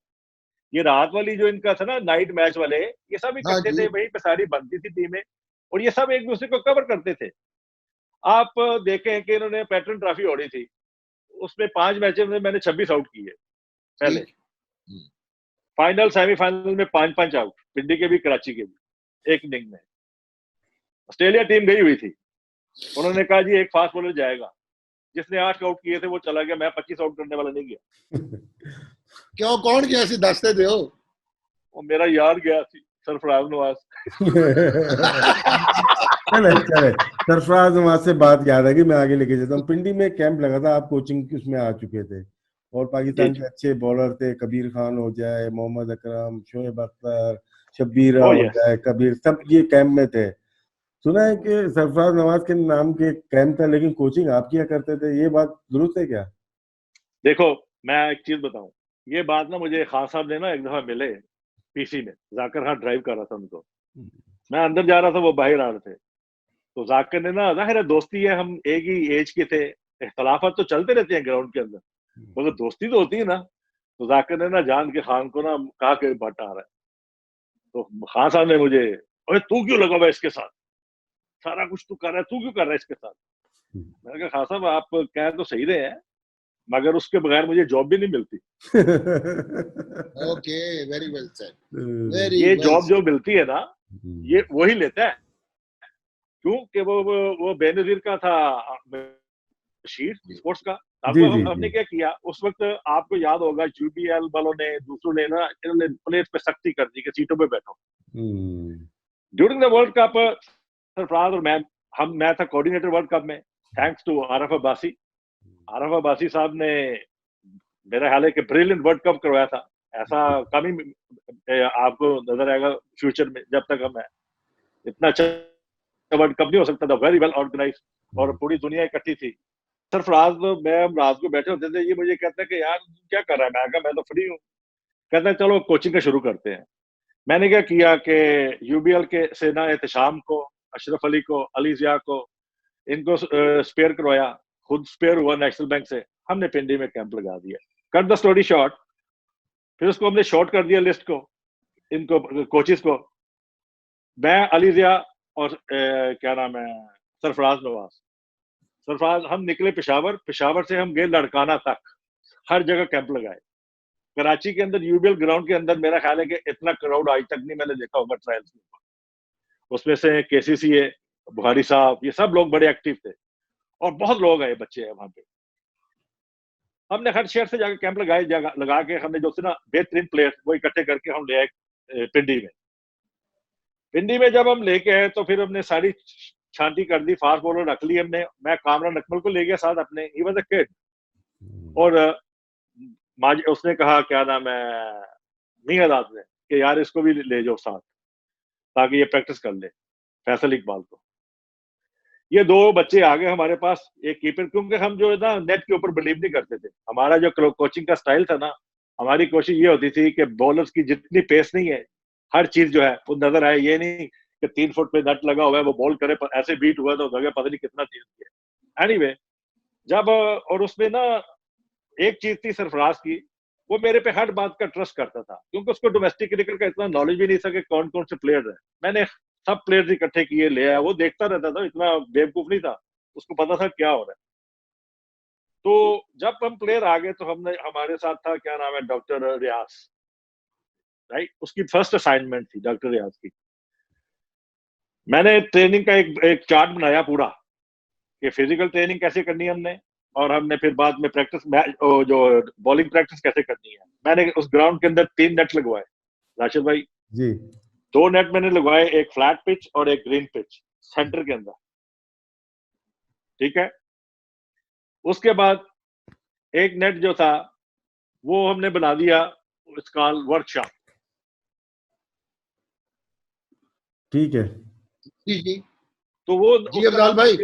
ये रात वाली जो इनका था ना, नाइट मैच वाले, ये सब हाँ इकट्ठे जी, थे, वहीं पे सारी बनती थी टीमें, और ये सब एक दूसरे को कवर करते थे। आप देखें कि इन्होंने पैटर्न ट्रॉफी ओढ़ी थी, उसमें 5 मैचों में मैंने 26 आउट किए पहले। ठीक। फाइनल सेमीफाइनल में 5-5 आउट, पिंडी के भी कराची के भी, एक इनिंग में। ऑस्ट्रेलिया टीम गई हुई थी, उन्होंने कहा जी एक फास्ट बॉलर जाएगा, जिसने 8 आउट किए थे वो चला गया, मैं 25 आउट करने वाला नहीं गया। क्यों, कौन गया सी दसते दे हो? वो मेरा यार गया, सरफराज नवाज। चले चले, सरफराज वहां से बात याद है कि मैं आगे लेके जाता हूँ। पिंडी में कैंप लगा था, आप कोचिंग उसमें आ चुके थे, और जी पाकिस्तान जी। के अच्छे बॉलर थे, कबीर खान हो जाए, मोहम्मद अकरम, शोएब अख्तर, शब्बीरा ओ हो यस। जाए, कबीर, सब ये कैंप में थे। सुना है कि सरफराज नवाज के नाम के कैंप था, लेकिन कोचिंग आप किया करते थे, ये बात दुरुस्त है क्या? देखो, मैं एक चीज बताऊं, ये बात ना मुझे खान साहब ने ना एक दफा मिले पीसी में, जाकर हाँ ड्राइव कर रहा था उनको, मैं अंदर जा रहा था, वो बाहर आ रहे थे। तो जाकिर ने ना, जाहिर है दोस्ती है, हम एक ही एज के थे, इख्तलाफात तो चलते रहते हैं ग्राउंड के अंदर, मगर दोस्ती तो होती है ना। तो जाकिर ने ना जान के खान को ना कहा कि भट्ट आ रहा है। तो खान साहब ने मुझे, अरे तू क्यों लगा हुआ है इसके साथ, सारा कुछ तू कर रहा है, तू क्यों कर रहा है इसके साथ? मैंने कहा खान साहब आप कह तो सही रहे हैं, मगर उसके बगैर मुझे जॉब भी नहीं मिलती। Okay, very well said, very ये वेल जॉब जो सेड। मिलती है ना, ये वही लेता है। क्यों कि वो बेनजीर का था शीट स्पोर्ट्स का। अब जी वो जी जी। हमने क्या किया उस वक्त, आपको याद होगा, यूबीएल वालों ने, दूसरों ने ना, इन्होंने प्लेयर्स पे सख्ती कर दी कि सीटों पे बैठो। During the world cup, Sarfaraz और मैं था कोऑर्डिनेटर वर्ल्ड कप में, थैंक्स टू आरफ अब्बासी। आरफ अब्बासी साहब ने, मेरा ख्याल है कि ब्रिलियंट वर्ल्ड कप करवाया था। ऐसा कम ही आपको नजर आएगा फ्यूचर में, जब तक हम इतना अच्छा वर्ल्ड कप नहीं हो सकता था, वेरी वेल ऑर्गेनाइज, और पूरी दुनिया इकट्ठी थी। सरफराज, मैं हम रात को बैठे होते थे, ये मुझे कहता है कि यार क्या कर रहा है, मैं कहा मैं तो फ्री हूँ। कहता है चलो कोचिंग का शुरू करते हैं। मैंने क्या किया कि यूबीएल के से ना एहतशाम को, अशरफ अली को, अली जिया को, इनको स्पेयर करवाया, खुद स्पेयर हुआ नेशनल बैंक से, हमने पिंडी में कैंप लगा दिया। कट द स्टोरी शॉर्ट, फिर उसको हमने शॉर्ट कर दिया लिस्ट को, इनको कोचिज को, मैं, अली जिया और क्या नाम है, सरफराज नवाज। सरफराज, हम निकले पेशावर, पेशावर से हम गए लड़काना तक, हर जगह कैंप लगाए। कराची के अंदर यूबीएल ग्राउंड के अंदर मेरा ख्याल है कि इतना क्राउड आज तक नहीं मैंने देखा होगा ट्रायल्स में। उसमें से केसीसी है, बुहारी साहब, ये सब लोग बड़े एक्टिव थे, और बहुत लोग आए, बच्चे हैं वहां पे। हमने हर शहर से जाकर कैंप लगाए, लगा के हमने जो थे ना बेहतरीन प्लेयर वो इकट्ठे करके हम ले आए पिंडी में। पिंडी में जब हम लेके आए तो फिर हमने सारी छांटी कर दी, फास्ट बॉलर रख ली हमने। मैं कामरान अकमल को ले गया साथ अपने, ही वाज अ किड, और उसने कहा क्या नाम है, मियादाद ने, कि यार इसको भी ले जाओ साथ, ताकि ये प्रैक्टिस कर ले, फैसल इकबाल को। ये दो बच्चे आ गए हमारे पास, एक कीपर, क्योंकि हम जो है ना नेट के ऊपर बिलीव नहीं करते थे। हमारा जो कोचिंग का स्टाइल था ना, हमारी कोशिश ये होती थी कि बॉलर्स की जितनी पेस नहीं है, हर चीज जो है वो नजर आए। ये नहीं कि 3 फुट पे नट लगा हुआ है, वो बॉल करे पर ऐसे बीट हुआ तो लगे पता नहीं कितना तेज किया। एनीवे, जब और उसमें ना एक चीज थी सरफराज की, वो मेरे पे हर बात का ट्रस्ट करता था, क्योंकि उसको डोमेस्टिक क्रिकेट का इतना नॉलेज भी नहीं था कि कौन कौन से प्लेयर है। मैंने सब प्लेयर्स इकट्ठे किए, ले आया, वो देखता रहता था, इतना बेवकूफ नहीं था, उसको पता था क्या हो रहा है। तो जब हम प्लेयर आ गए तो हमने, हमारे साथ था क्या नाम है, डॉक्टर रियाज। राइट, उसकी फर्स्ट असाइनमेंट थी डॉक्टर रियाज की। मैंने ट्रेनिंग का एक चार्ट बनाया पूरा कि फिजिकल ट्रेनिंग कैसे करनी है हमने, और हमने फिर बाद में प्रैक्टिस जो बॉलिंग प्रैक्टिस कैसे करनी है। मैंने उस ग्राउंड के अंदर 3 नेट लगवाए राशिद भाई जी। 2 नेट मैंने लगवाए, एक फ्लैट पिच और एक ग्रीन पिच सेंटर के अंदर, ठीक है। उसके बाद एक नेट जो था वो हमने बना दिया उसका वर्कशॉप, ठीक है। जी जी तो वो जी अफजाल भाई।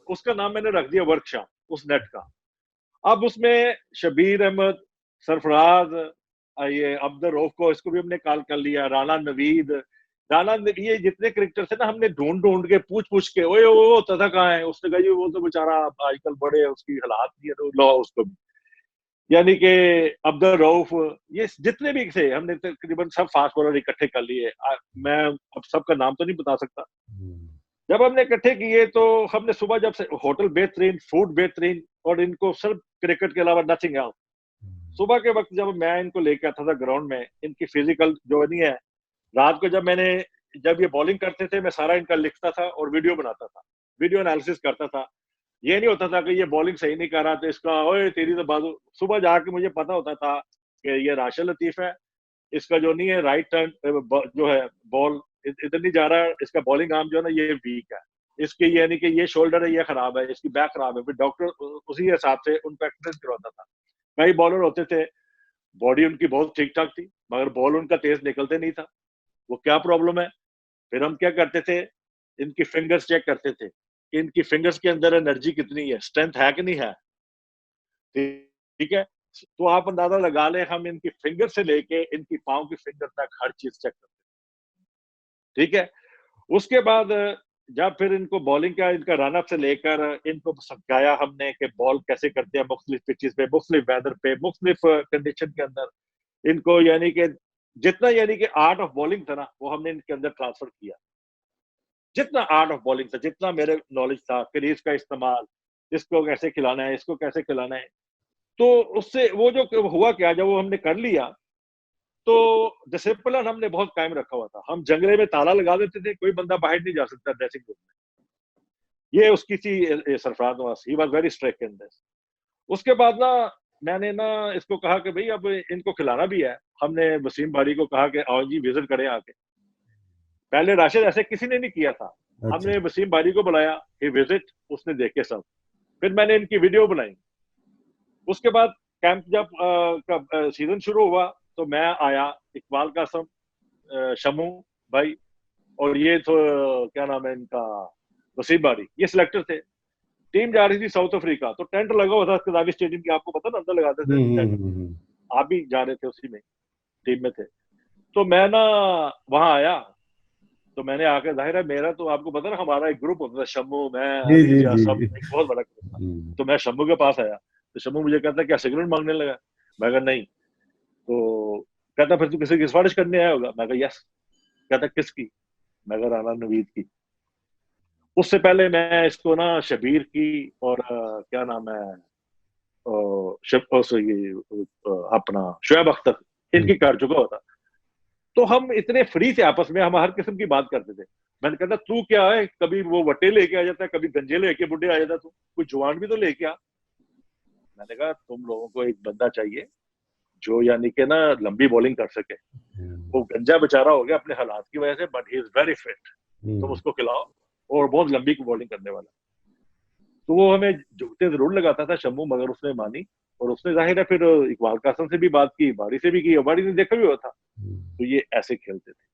उसका नाम मैंने रख दिया वर्कशॉप उस नेट का। अब उसमें शबीर अहमद, सरफराज, ये अब्दुल रऊफ को इसको भी हमने कॉल कर लिया, राना नवीद, ये जितने क्रिकेटर थे ना हमने ढूंढ ढूंढ के पूछ के, ओए वो तथा कहाँ है, उसने कहा जी वो तो बेचारा आजकल बड़े उसकी हालात नहीं है, तो लो उसको भी। यानी कि अब्दुल रऊफ, ये जितने भी थे हमने तकरीबन सब फास्ट बॉलर इकट्ठे कर लिए। मैं अब सबका नाम तो नहीं बता सकता। जब हमने इकट्ठे किए तो हमने सुबह जब से होटल बेहतरीन, फूड बेहतरीन, और इनको सिर्फ क्रिकेट के अलावा नथिंग एल्स। सुबह के वक्त जब मैं इनको लेकर आता था ग्राउंड में, इनकी फिजिकल जो नहीं है, रात को जब ये बॉलिंग करते थे मैं सारा इनका लिखता था और वीडियो बनाता था, वीडियो एनालिसिस करता था। ये नहीं होता था कि ये बॉलिंग सही नहीं कर रहा तो इसका ओए तेरी तो बाजू, सुबह जाके मुझे पता होता था कि ये राशिद लतीफ है, इसका जो नहीं है राइट टर्न जो है बॉल इधर नहीं जा रहा है, इसका बॉलिंग आर्म जो है ना ये वीक है, इसकी यानी कि ये शोल्डर है ये खराब है, इसकी बैक खराब है। फिर डॉक्टर उसी हिसाब से उनको एक्सरसाइज करवाता था। कई बॉलर होते थे बॉडी उनकी बहुत ठीक ठाक थी मगर बॉल उनका तेज निकलते नहीं था, वो क्या प्रॉब्लम है। फिर हम क्या करते थे, इनकी फिंगर्स चेक करते थे, इनकी फिंगर्स के अंदर एनर्जी कितनी है, स्ट्रेंथ है कि नहीं है, ठीक है। तो आप अंदाजा लगा ले, हम इनकी फिंगर से लेके इनकी पांव की फिंगर तक हर चीज चेक करते हैं, ठीक है। उसके बाद जब फिर इनको बॉलिंग का इनका रनअप से लेकर इनको समझाया हमने कि बॉल कैसे करते हैं मुख्तलिफ पिचेस पे, मुख्तलिफ वेदर पे, मुख्तलिफ कंडीशन के अंदर इनको, यानी कि जितना यानी कि आर्ट ऑफ बॉलिंग था ना वो हमने इनके अंदर ट्रांसफर किया। जितना आर्ट ऑफ बॉलिंग था, जितना मेरे नॉलेज था, क्रीज का इस्तेमाल, इसको कैसे खिलाना है, इसको कैसे खिलाना है, तो उससे वो जो हुआ क्या, जब वो हमने कर लिया तो डिसिप्लिन हमने बहुत कायम रखा हुआ था। हम जंगले में ताला लगा देते थे, कोई बंदा बाहर नहीं जा सकता ड्रेसिंग रूम में। ये उसकी थी Sarfaraz Nawaz, he was very strict in this. उसके बाद ना मैंने ना इसको कहा कि भाई अब इनको खिलाना भी है। हमने वसीम बारी को कहा कि आओ जी विजिट करें आके। पहले राशिद ऐसे किसी ने नहीं किया था। अच्छा। हमने वसीम बारी को बुलाया, ही विजिट, उसने देखे सब। फिर मैंने इनकी वीडियो बनाई। उसके बाद कैंप जब सीजन शुरू हुआ तो मैं आया, इकबाल कासम, शमू भाई, और ये तो क्या नाम है इनका, वसीम बारी, ये सिलेक्टर थे। टीम जा रही थी साउथ अफ्रीका, तो टेंट लगा हुआ था कदावी स्टेडियम की, आपको पता ना, अंदर लगाते थे टेंट। आप भी जा रहे थे उसी में, टीम में थे। तो मैं ना वहां आया, तो मैंने आकर, जाहिर है मेरा तो आपको पता ना हमारा एक ग्रुप होता था, शम्मू, मैं, जी जी अलीजा, सब जी। एक बहुत बड़ा ग्रुप था। तो मैं शम्मू के पास आया तो शम्मू मुझे कहता क्या सिगरेट मांगने लगा। मैं कहा नहीं। तो कहता फिर तू किसी की सिफारिश करने आया होगा। मैं कहा यस। कहता किसकी। मैं कहा राना नवीद की। उससे पहले मैं इसको ना शबीर की और क्या नाम है अपना शुएब अख्तर, इनकी कर चुका होता। तो हम इतने फ्री थे आपस में, हम हर किस्म की बात करते थे। मैंने कहता तू क्या है, कभी वो वट्टे लेके आ जाता है, कभी गंजे लेके बुढ़े आ जाता, तू कोई जवान भी तो लेके आ। मैंने कहा तुम लोगों को एक बंदा चाहिए जो यानी कि ना लंबी बॉलिंग कर सके। वो गंजा बेचारा हो गया अपने हालात की वजह से, but he is very fit. तुम उसको खिलाओ, और बहुत लंबी बॉलिंग करने वाला। तो वो हमें जुगते जरूर लगाता था शम्मू, मगर उसने मानी। और उसने जाहिर है फिर इकबाल कासम से भी बात की, बारी से भी की, बारी ने देखा भी हुआ था। तो ये ऐसे खेलते थे।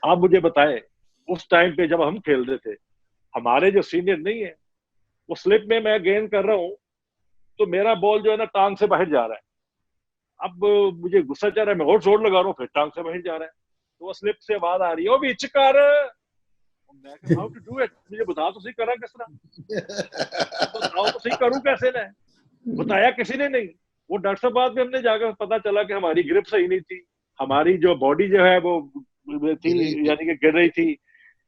आप मुझे बताएं, उस टाइम पे जब हम खेल रहे थे, हमारे जो सीनियर नहीं है, वो स्लिप में मैं गेंद कर रहा हूं तो मेरा बॉल जो है ना टांग से बाहर जा रहा है। अब मुझे गुस्सा चल रहा है, मैं और जोर लगा रहा हूँ, फिर टांग से बाहर जा रहा है। तो वो स्लिप से आवाज आ रही है, ओ बीच कर। मैं हाउ टू डू इट, मुझे बता तो सही करा किस तरह, बताओ तो सही करूं कैसे। मैं बताया किसी ने नहीं। वो डॉक्टर साहब बाद में हमने जाकर पता चला कि हमारी ग्रिप सही नहीं थी, हमारी जो बॉडी जो है वो थी यानी कि गिर रही थी।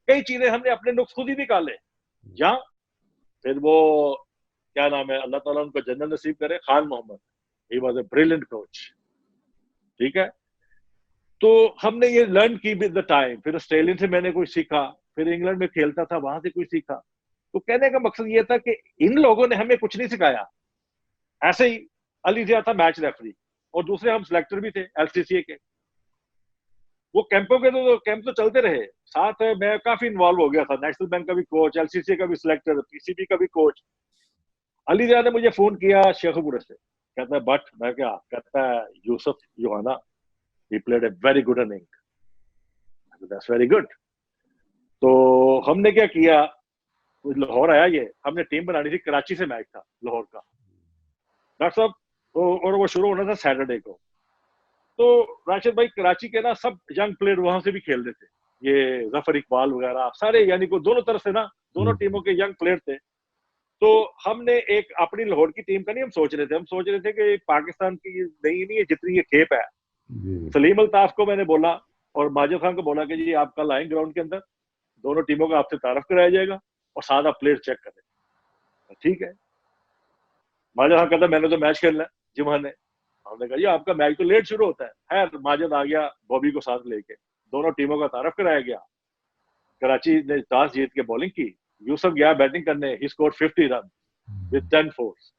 कई चीजें हमने अपने नुक्स खुद ही निकाले। या फिर वो क्या नाम है, अल्लाह ताला उनको जन्नत नसीब करे, Khan Mohammad, he was a brilliant coach. ठीक है। तो हमने ये लर्न की विद द टाइम। फिर ऑस्ट्रेलियन से मैंने कुछ सीखा, फिर इंग्लैंड में खेलता था, वहां से कुछ सीखा। तो कहने का मकसद ये था कि इन लोगों ने हमें कुछ नहीं सिखाया। ऐसे ही अली जिया था मैच रेफरी, और दूसरे हम सिलेक्टर भी थे एलसीसीए के। वो कैंपों के तो कैंप तो चलते रहे, साथ मैं काफी इन्वॉल्व हो गया था। नेशनल बैंक का भी कोच, एलसीसीए का भी सिलेक्टर, पीसीबी का भी कोच। अली जिया ने मुझे फोन किया शेखपुरे से, कहता है बट, मैं क्या, कहता है Yusuf Yohana, he played a very good inning. That's very good. तो हमने क्या किया, लाहौर आया ये, हमने टीम बनानी थी, कराची से मैच था लाहौर का डॉक्टर साहब, और वो शुरू होना था सैटरडे को। तो राशिद भाई, कराची के ना सब यंग प्लेयर वहां से भी खेल रहे थे, ये जफर इकबाल वगैरह सारे, यानी को दोनों तरफ से ना, दोनों टीमों के यंग प्लेयर थे। तो हमने एक अपनी लाहौर की टीम का नहीं हम सोच रहे थे, हम सोच रहे थे कि पाकिस्तान की नहीं है जितनी ये खेप है। सलीम अल्ताफ को मैंने बोला और माजिद खान को बोला कि जी आप कल आए ग्राउंड के अंदर, दोनों टीमों का आपसे तारफ कराया जाएगा और साथ आप प्लेयर चेक करें। ठीक है। माजिद खान कहता मैंने तो मैच खेलना है जिमा ने। हमने कहा जी आपका मैच तो लेट शुरू होता है। माजिद आ गया बॉबी को साथ लेके, दोनों टीमों का तारफ कराया गया। कराची ने टॉस जीत के बॉलिंग की, यूसुफ गया बैटिंग करने, he score 50 run with 10 fours.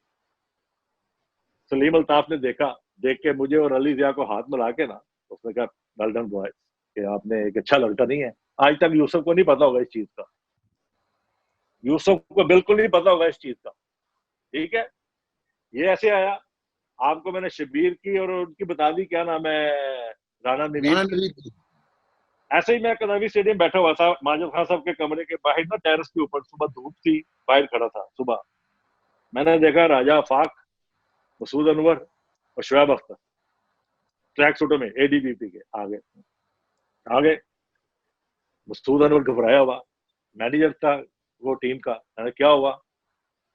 Salim Altaf ने देखा, देख के मुझे और अली जिया को हाथ मिला के ना, उसने कहा वेल डन बॉयज, कि आपने एक अच्छा लड़का नहीं है। आज तक यूसुफ को नहीं पता होगा इस चीज का, यूसुफ को बिल्कुल नहीं पता होगा इस चीज का। ठीक है। ये ऐसे आया, आपको मैंने शबीर की और उनकी बता दी, क्या नाम है, राना नवीद। ऐसे ही मैं कदावी स्टेडियम बैठा हुआ था, माजिद खान साहब के कमरे के बाहर ना, टेरेस के ऊपर, सुबह धूप थी, बाहर खड़ा था सुबह। मैंने देखा राजा आफाक, मसूद अनवर और शुएब अख्तर ट्रैक सूटों में एडीबीपी के आगे। मसूद अनवर घबराया हुआ, मैनेजर था वो टीम का। मैंने क्या हुआ,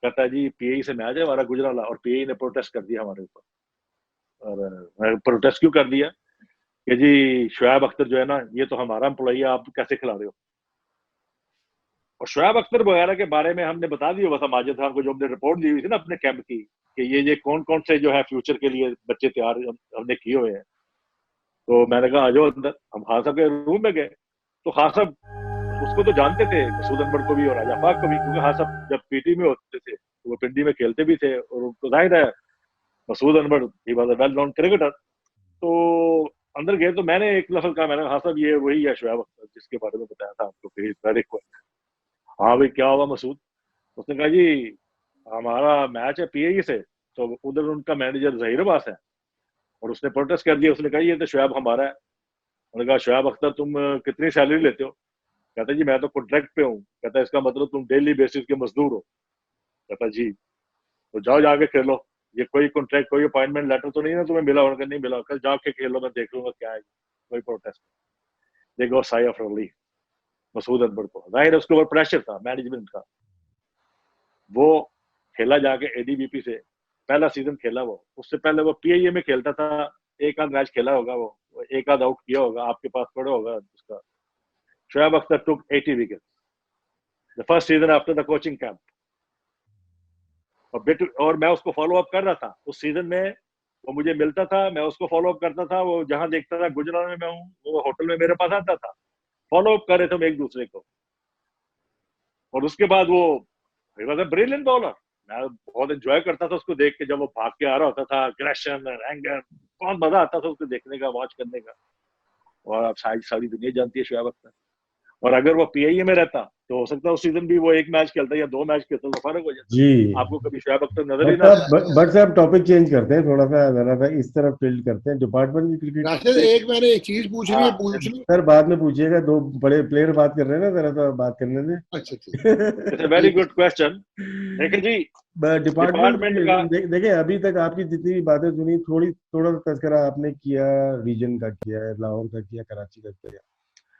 कहता है जी पीएई से मैच है हमारा गुजराला, और पीएई ने प्रोटेस्ट कर दिया हमारे ऊपर। और प्रोटेस्ट क्यों कर दिया कि जी शुएब अख्तर जो है ना, ये तो हमारा एम्प्लॉई है, आप कैसे खिला रहे हो। और शुएब अख्तर वगैरह के बारे में हमने बता दिया हुआ था माजिद खान को, जो हमने रिपोर्ट दी हुई थी ना अपने कैंप की, कि ये कौन कौन से जो है फ्यूचर के लिए बच्चे तैयार हमने किए हुए हैं। तो मैंने कहा आ जाओ अंदर। हम खान साहब के रूम में गए, तो खान साहब उसको तो जानते थे, मसूद अनवर को भी और राजा पाक को भी, क्योंकि खान साहब जब पीटी में होते थे तो वो पिंडी में खेलते भी थे, और उनको जाहिर है Masood Anwar he was a well known cricketer. तो अंदर गए तो मैंने एक लफ्ज कहा, मैंने हाँ साहब ये वही है शुएब अख्तर जिसके बारे में बताया था आपको, वेरी क्विक। हाँ भाई क्या हुआ मसूद। उसने कहा जी हमारा मैच है पीएई से, तो उधर उनका मैनेजर जहीर अब्बास है, और उसने प्रोटेस्ट कर दिया। उसने कहा ये तो शुएब हमारा है। उन्होंने कहा शुएब अख्तर तुम कितनी सैलरी लेते हो। कहता जी मैं तो कॉन्ट्रैक्ट पे हूँ। कहता इसका मतलब तुम डेली बेसिस के मजदूर हो। कहता जी तो जाओ जाके खेलो, ये कोई कॉन्ट्रैक्ट कोई अपॉइंटमेंट लेटर तो नहीं ना तुम्हें मिला। उन्होंने नहीं मिला। कल जाके खेलो, मैं देख लूंगा क्या है, कोई protest. They go sigh of relief Masood Anwar को। जाहिर उसके ऊपर प्रेशर था मैनेजमेंट का। वो खेला जाके एडीबीपी से, पहला सीजन खेला वो। उससे पहले वो पीआईए में खेलता था, एक आध मैच खेला होगा, वो एक आध आउट किया होगा, आपके पास पड़ा होगा उसका। शुएब अख्तर टुक 80 wicket the first season after the coaching camp. और मैं उसको फॉलो अप कर रहा था उस सीजन में। वो मुझे मिलता था, मैं उसको फॉलो अप करता था। वो जहां देखता था गुजरात में मैं हूँ, वो होटल में मेरे पास आता था। फॉलो अप कर रहे थे हम एक दूसरे को। और उसके बाद वो ब्रिलियंट बॉलर, मैं बहुत एंजॉय करता था उसको देख के। जब वो भाग के आ रहा होता था, अग्रेशन एंगर, बहुत मजा आता था उसको देखने का, वॉच करने का। और अब सारी दुनिया जानती है शुएब अख्तर। और अगर वो पीआईए में रहता तो हो सकता है उस सीजन भी वो एक मैच खेलता या 2 मैच खेलता तो फर्क हो जाता। जी आपको कभी शुएब अख्तर नजर ही ना आता। बट साहब टॉपिक चेंज करते हैं थोड़ा सा, जरा सा इस तरफ टिल्ट करते हैं। डिपार्टमेंट की क्रिकेट राशिद एक मैंने एक चीज पूछनी है, पूछ लो सर, बाद में पूछिएगा। 2 बड़े प्लेयर बात कर रहे हैं ना, जरा सा बात करने दें। अच्छा ठीक it's a very good question. देखिए जी डिपार्टमेंट का देखिए, अभी तक आपकी जितनी भी बातें सुनी, थोड़ा तस्करा आपने किया, रीजन का किया, लाहौर का किया, कराची का किया,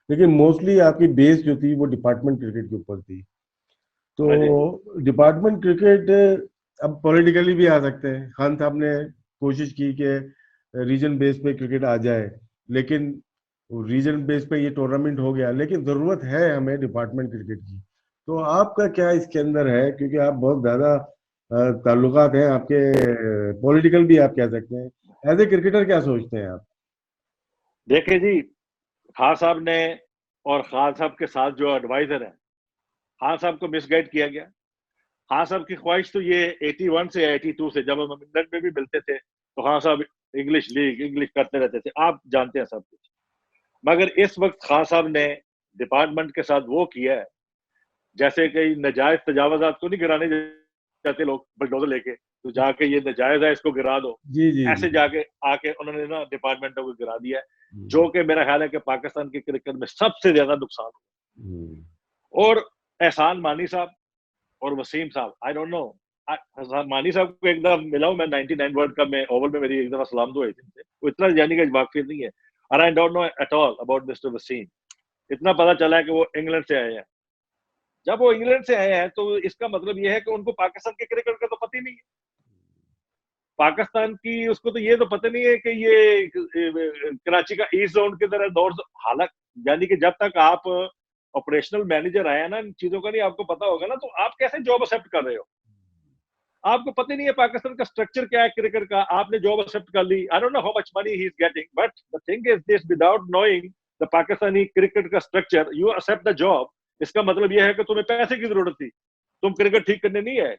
लेकिन मोस्टली आपकी बेस जो थी वो डिपार्टमेंट क्रिकेट के ऊपर थी। तो डिपार्टमेंट क्रिकेट अब पॉलिटिकली भी आ सकते हैं। खान साहब ने कोशिश की कि रीजन बेस पे क्रिकेट आ जाए, लेकिन रीजन बेस पे ये टूर्नामेंट हो गया, लेकिन जरूरत है हमें डिपार्टमेंट क्रिकेट की। तो आपका क्या इसके अंदर है, क्योंकि आप बहुत ज्यादा ताल्लुकात हैं आपके, पॉलिटिकल भी आप कह सकते हैं। एज ए क्रिकेटर क्या सोचते हैं आप? देखे जी, खान साहब ने और खान साहब के साथ जो एडवाइजर है, खान साहब को मिसगाइड किया गया। खान साहब की ख्वाहिश तो ये 81 से 82 से, जब हम इंग्लैंड में भी मिलते थे तो खान साहब इंग्लिश लीग, इंग्लिश करते रहते थे, आप जानते हैं सब कुछ। मगर इस वक्त खान साहब ने डिपार्टमेंट के साथ वो किया है, जैसे कि नजायज तजावजात को नहीं गिराने जाते लोग बुलडोजर लेके, तो जाके ये नजायज है इसको गिरा दो, जी जी ऐसे जी। जाके आके उन्होंने ना डिपार्टमेंटों को गिरा दिया है, जो कि मेरा ख्याल है कि पाकिस्तान के क्रिकेट में सबसे ज्यादा नुकसान हुआ। और एहसान मानी साहब और वसीम साहब, आई डोंट नो, मानी साहब को एक दफा मिला हूं मैं 99 वर्ल्ड कप में, ओवल में मेरी एक दफा सलाम दुआ हुई थी, वो इतना यानी कि वाकफियत नहीं है। और I don't know at all about mister Wasim, इतना पता चला है कि वो इंग्लैंड से आए हैं। जब वो इंग्लैंड से आए हैं तो इसका मतलब ये है कि उनको पाकिस्तान के क्रिकेट का तो पता ही नहीं है, पाकिस्तान की उसको तो ये तो पता नहीं है कि ये कराची का ईस्ट जोन की तरह नॉर्थ, हालांकि यानी कि जब तक आप ऑपरेशनल मैनेजर आया ना इन चीजों का नहीं आपको पता होगा ना, तो आप कैसे जॉब एक्सेप्ट कर रहे हो? आपको पता ही नहीं है पाकिस्तान का स्ट्रक्चर क्या है क्रिकेट का, आपने जॉब एक्सेप्ट कर ली। I don't know how much money he is getting, but the thing is this, without knowing the Pakistani cricket का structure you accept the job. इसका मतलब यह है कि तुम्हें पैसे की जरूरत थी, तुम क्रिकेट ठीक करने नहीं है।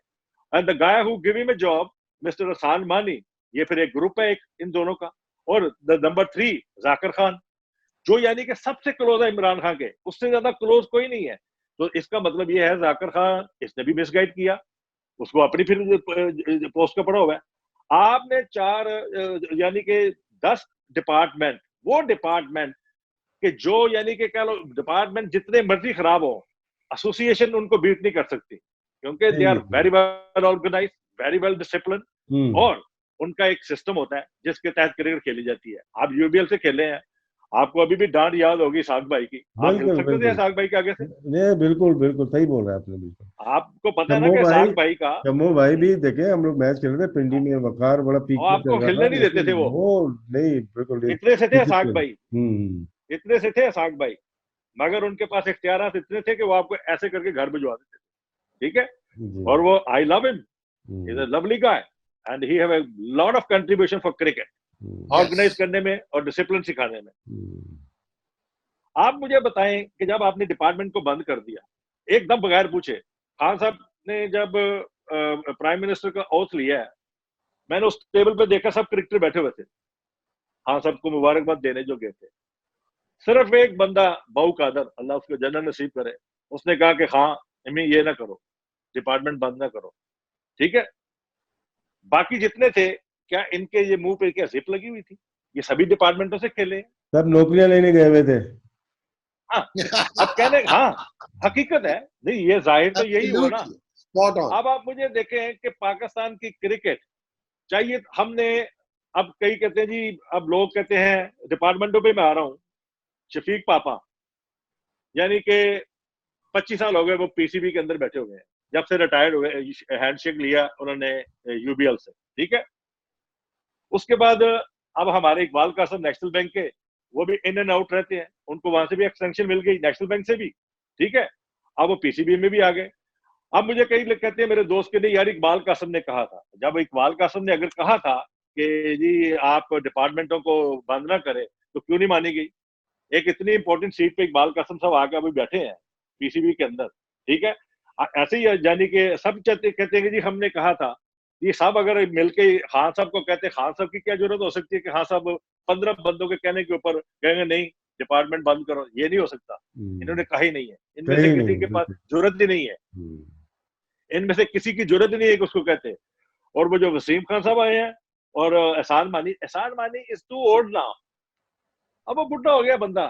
And the guy who give him a job, mister Hasan Mani, ये फिर एक ग्रुप है एक इन दोनों का। और द नंबर 3 जाकिर खान, जो यानी कि सबसे क्लोज है इमरान खान के, उससे ज्यादा क्लोज कोई नहीं है। तो इसका मतलब ये है जाकिर खान इसने भी मिसगाइड किया, उसको अपनी फिर पोस्ट का पड़ा हुआ है। आपने 4 यानी कि 10 डिपार्टमेंट, वो डिपार्टमेंट के जो यानी कि कह लो डिपार्टमेंट जितने मर्जी खराब हो, एसोसिएशन उनको बीट नहीं कर सकती, क्योंकि दे आर जी। Very well organise, very well discipline, hmm. और उनका एक सिस्टम होता है जिसके तहत क्रिकेट खेली जाती है। आप यूबीएल से खेले हैं, आपको अभी भी डांट याद होगी साग भाई की, आप खेल बिल्कुल सकते थे बिल्कुल। साग भाई के आगे से? ये बिल्कुल बिल्कुल सही बोल रहे हैं आपने, बिल्कुल। आपको पता है ना शम्मू कि भाई, साग भाई का। शम्मू भाई भी देखे, हम लोग मैच खेल रहे थे पिंडी में, वकार बड़ा पीक और पे चल आपको रहा था, खेलने नहीं देते लेकिन थे वो, वो नहीं, बिल्कुल इतने से थे साग डिसिप्लिन। भाई, इतने से थे साग भाई, मगर उनके पास इख्तियारात इतने थे कि वो आपको ऐसे करके घर भिजवा देते थे, ठीक है। जी। और वो I love him, is hmm. A lovely guy, and he have a lot of contribution for cricket, organise yes. करने में और डिसिप्लिन सिखाने में। हम्म। आप मुझे बताएं कि जब आपने डिपार्टमेंट को बंद कर दिया एकदम बगैर पूछे, खान साहब ने जब प्राइम मिनिस्टर का ओथ लिया है, मैंने उस टेबल पे देखा सब क्रिकेटर बैठे हुए थे, खान साहब को मुबारकबाद देने जो गए थे। सिर्फ एक बंदा बाऊ कादर, अल्लाह उसको जन्नत नसीब करे, उसने कहा कि हाँ हमें ये ना करो, डिपार्टमेंट बंद ना करो, ठीक है। बाकी जितने थे, क्या इनके ये मुंह पे क्या जिप लगी हुई थी? ये सभी डिपार्टमेंटों से खेले हैं। सब नौकरियां लेने गए हुए थे। हाँ, अब कहने हाँ, हकीकत है, नहीं ये जाहिर तो यही हुआ ना। Absolutely. Spot on. अब आप मुझे देखें कि पाकिस्तान की क्रिकेट चाहिए हमने, अब कई कहते हैं जी, अब लोग कहते हैं डिपार्टमेंटों पे मैं आ रहा हूँ, शफीक पापा यानी कि 25 साल हो गए वो पीसीबी के अंदर बैठे हुए हैं, जब से रिटायर्ड हुए, हैंडशेक लिया उन्होंने यूबीएल से, ठीक है। उसके बाद अब हमारे इकबाल कासम नेशनल बैंक के, वो भी इन एंड आउट रहते हैं, उनको वहां से भी एक्सटेंशन मिल गई नेशनल बैंक से भी, ठीक है। अब वो पीसीबी में भी आ गए। अब मुझे कई लोग कहते हैं मेरे दोस्त के लिए, यार इकबाल कासम ने कहा था, जब इकबाल कासम ने अगर कहा था कि जी आप डिपार्टमेंटों को बंद ना करें, तो क्यों नहीं मानी गई? एक इतनी इंपॉर्टेंट सीट पे इकबाल कासम साहब आके अभी बैठे हैं पीसीबी के अंदर, ठीक है। ऐसे ही यानी कि सब कहते हैं कि जी हमने कहा था, ये सब अगर मिलके खान साहब को कहते, खान साहब की क्या जरूरत हो सकती है कि खान साहब 15 बंदों के कहने के ऊपर कहेंगे नहीं डिपार्टमेंट बंद करो? ये नहीं हो सकता, इन्होंने कहा ही नहीं है, इनमें से कहीं किसी नहीं, के पास बिल्कुल। जरूरत ही नहीं है, इनमें से किसी की जरूरत ही नहीं है कि उसको कहते। और वो जो वसीम खान साहब आए हैं और एहसान मानी इज टू ओल्ड नाउ, अब वो बुढ़ा हो गया बंदा।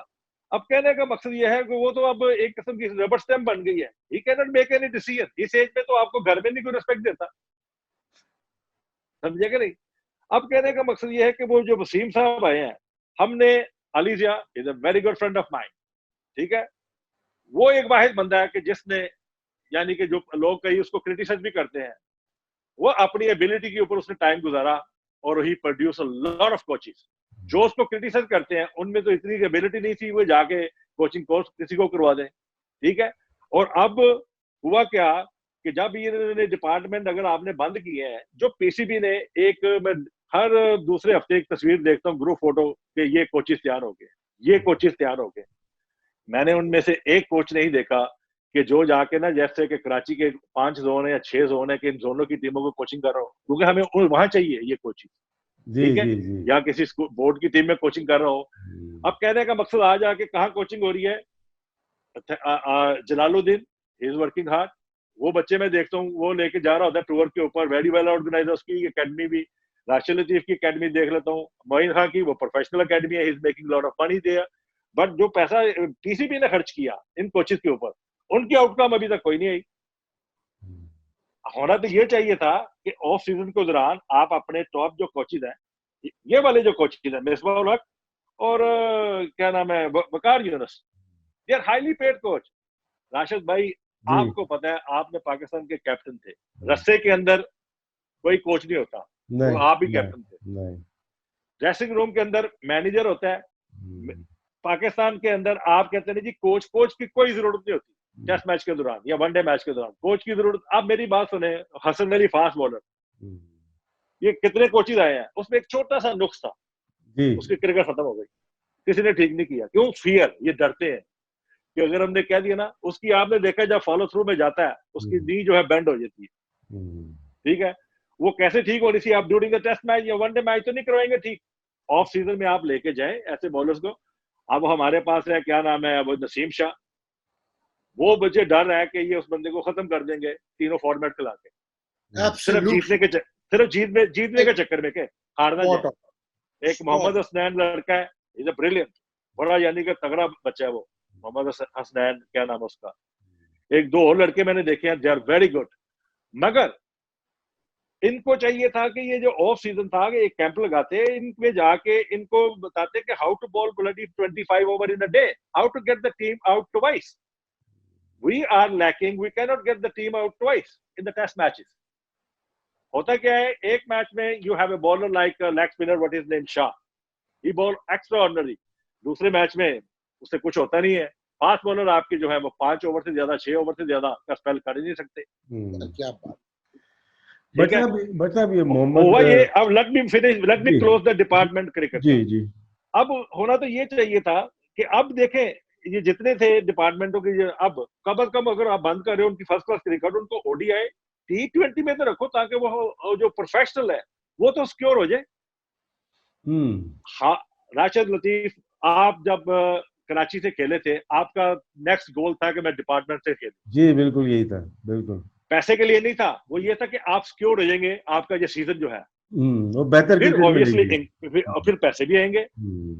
अब कहने का मकसद ये है कि वो तो अब एक किस्म की रबर स्टैम्प बन गई है, he can not make any decision. इस एज में तो आपको घर में नहीं कोई रिस्पेक्ट देता, समझे नहीं? अब कहने का मकसद ये है कि वो जो वसीम साहब आए हैं, हमने, Ali Zia is a very good friend of mind, ठीक है। वो एक वाहिद बंदा है कि जिसने यानी कि जो लोग कहीं उसको क्रिटिसाइज भी करते हैं, वो अपनी एबिलिटी के ऊपर उसने टाइम गुजारा और he produce a lot of coaches. जो उसको क्रिटिसाइज करते हैं उनमें तो इतनी एबिलिटी नहीं थी वो जाके कोचिंग कोर्स किसी को करवा दें, ठीक है। और अब हुआ क्या कि जब ये डिपार्टमेंट अगर आपने बंद किए हैं, जो पीसीबी ने एक, मैं हर दूसरे हफ्ते एक तस्वीर देखता हूँ ग्रुप फोटो कि ये कोचेस तैयार हो गए, ये कोचेस तैयार हो गए। मैंने उनमें से एक कोच नहीं देखा कि जो जाके ना जैसे कि कराची के 5 जोन है या 6 जोन है कि इन जोनों की टीमों को कोचिंग कर रहा हो, क्योंकि हमें वहां चाहिए ये कोचिंग, जी ठीक है, जी जी। या किसी बोर्ड की टीम में कोचिंग कर रहा हो। अब कहने का मकसद आ जाके कहाँ कोचिंग हो रही है, जलालुद्दीन इज वर्किंग हार्ड, वो बच्चे मैं देखता हूँ वो लेके जा रहा होता है टूर के ऊपर, वेरी वेल ऑर्गेनाइज उसकी एकेडमी भी। राशिद लतीफ की एकेडमी देख लेता हूँ, मोइन खान की वो प्रोफेशनल एकेडमी है, he is making lot of money there, but जो पैसा टीसीबी ने खर्च किया इन कोचेस के ऊपर, उनकी आउटकम अभी तक कोई नहीं आई। होना तो ये चाहिए था कि ऑफ सीजन के दौरान आप अपने टॉप जो कोचेज हैं, ये वाले जो कोचेज हैं मिसबाह उल हक और क्या नाम है Waqar Younis, they are highly paid coach. Rashid भाई जी आपको पता है आपने पाकिस्तान के कैप्टन थे, रस्से के अंदर कोई कोच नहीं होता, वो नहीं आप ही नहीं कैप्टन थे। नहीं। ड्रेसिंग रूम के अंदर मैनेजर होता है, पाकिस्तान के अंदर आप कहते हैं जी कोच, कोच की कोई जरूरत नहीं होती टेस्ट मैच के दौरान या वनडे मैच के दौरान, कोच की जरूरत। आप मेरी बात सुने, हसन अली फास्ट बॉलर, ये कितने कोचेज आए हैं, उसमें एक छोटा सा नुक्स था, जी उसकी क्रिकेट खत्म हो गई, किसी ने ठीक नहीं किया। क्यों? फियर, ये डरते हैं कि अगर हमने कह दिया ना, उसकी आपने देखा जब फॉलो थ्रू में जाता है उसकी नी जो है बेंड हो जाती है, ठीक है, वो कैसे ठीक हो रही थी? आप ड्यूरिंग द टेस्ट मैच या वनडे मैच तो नहीं करवाएंगे ठीक, ऑफ सीजन में आप लेके जाए ऐसे बॉलर्स को। अब हमारे पास है क्या नाम है वो नसीम शाह, वो मुझे डर है कि ये उस बंदे को खत्म कर देंगे तीनों फॉर्मेट खिला के, सिर्फ जीतने के चक्कर में के हारना जाए। एक मोहम्मद हसनैन लड़का है, इज अ ब्रिलियंट, बड़ा यानी कि तगड़ा बच्चा है वो मोहम्मद हसनैन, क्या नाम है उसका। एक दो और लड़के मैंने देखे हैं, दे आर वेरी गुड, मगर इनको चाहिए था कि ये जो ऑफ सीजन था कि एक कैंप लगाते, इनमें जाके इनको बताते कि how to bowl bloody 25 over in a day, how to get the team out twice. We are lacking, we can not get the team out twice in the test matches. होता क्या है, एक मैच में you have a bowler like leg spinner what is name Shah, he bowl extraordinary, दूसरे मैच में उससे कुछ होता नहीं है। फास्ट बॉलर आपके जो है वो 5 ओवर से ज्यादा 6 ओवर से ज्यादा का स्पेल कर ही नहीं सकते। क्या बात। ठीक है, बट ये हुआ मोहम्मद ये। अब लेट मी जी क्लोज द डिपार्टमेंट क्रिकेट जी का। जी अब होना तो ये चाहिए था कि अब देखें ये जितने थे डिपार्टमेंटों के, अब कम अज कम अगर आप बंद कर रहे हो उनकी फर्स्ट क्लास क्रिकेट, उनको ओडीआई T20 में तो रखो ताकि वो जो प्रोफेशनल है वो तो सिक्योर हो जाए। हाँ, राशिद लतीफ, आप जब कराची से खेले थे, आपका नेक्स्ट गोल था कि मैं डिपार्टमेंट से खेलूं। जी बिल्कुल यही था, बिल्कुल। पैसे के लिए नहीं था, वो ये था कि आप सिक्योर हो जाएंगे, आपका ये सीजन जो है वो बेहतर फिर क्रिकेट ऑब्वियसली मिलेगी। फिर पैसे भी आएंगे,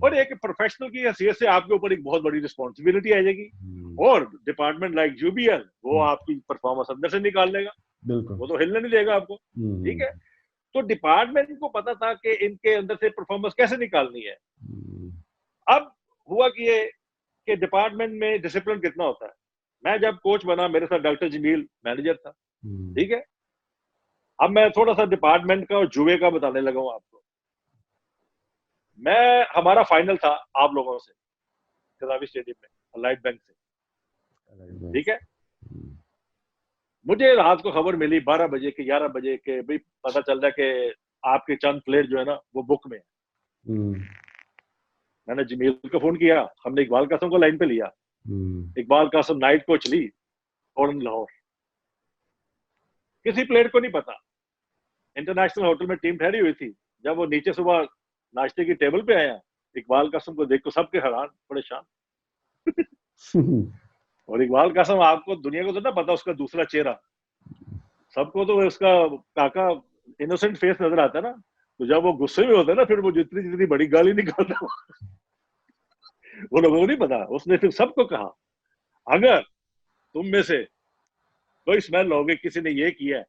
और एक प्रोफेशनल की हैसियत से आपके ऊपर एक बहुत बड़ी रिस्पॉन्सिबिलिटी आ जाएगी, और डिपार्टमेंट लाइक यूबीएल वो आपकी परफॉर्मेंस अंदर से निकाल लेगा, बिल्कुल। वो तो हिलने नहीं देगा आपको। ठीक है, तो डिपार्टमेंट को पता था कि इनके अंदर से परफॉर्मेंस कैसे निकालनी है। अब हुआ कि ये कि डिपार्टमेंट में डिसिप्लिन कितना होता है। मैं जब कोच बना, मेरे साथ डॉक्टर जमील मैनेजर था, ठीक है। अब मैं थोड़ा सा डिपार्टमेंट का और जुए का बताने लगा हूं आपको। हमारा फाइनल था आप लोगों से कदावी स्टेडियम में लाइट बैंक से, ठीक है। मुझे रात को खबर मिली 12 बजे के 11 बजे के, भाई पता चल रहा है कि आपके चंद प्लेयर जो है ना वो बुक में है। मैंने जमील को फोन किया, हमने इकबाल कासम को लाइन पे लिया। इकबाल कासम नाइट कोच ली और लाहौर, किसी प्लेयर को नहीं पता। इंटरनेशनल होटल में टीम ठहरी हुई थी, जब वो नीचे सुबह नाश्ते की टेबल पे आया, इकबाल कासम को देख को सबके हैरान परेशान। और इकबाल कासम आपको दुनिया को तो ना पता उसका दूसरा चेहरा, सबको तो उसका काका इनोसेंट फेस नजर आता है ना, तो जब वो गुस्से में होता है ना फिर वो जितनी जितनी बड़ी गाली निकालता वो लोगों को नहीं पता। उसने फिर सबको कहा, अगर तुम में से कोई स्मेल लोगे किसी ने ये किया है,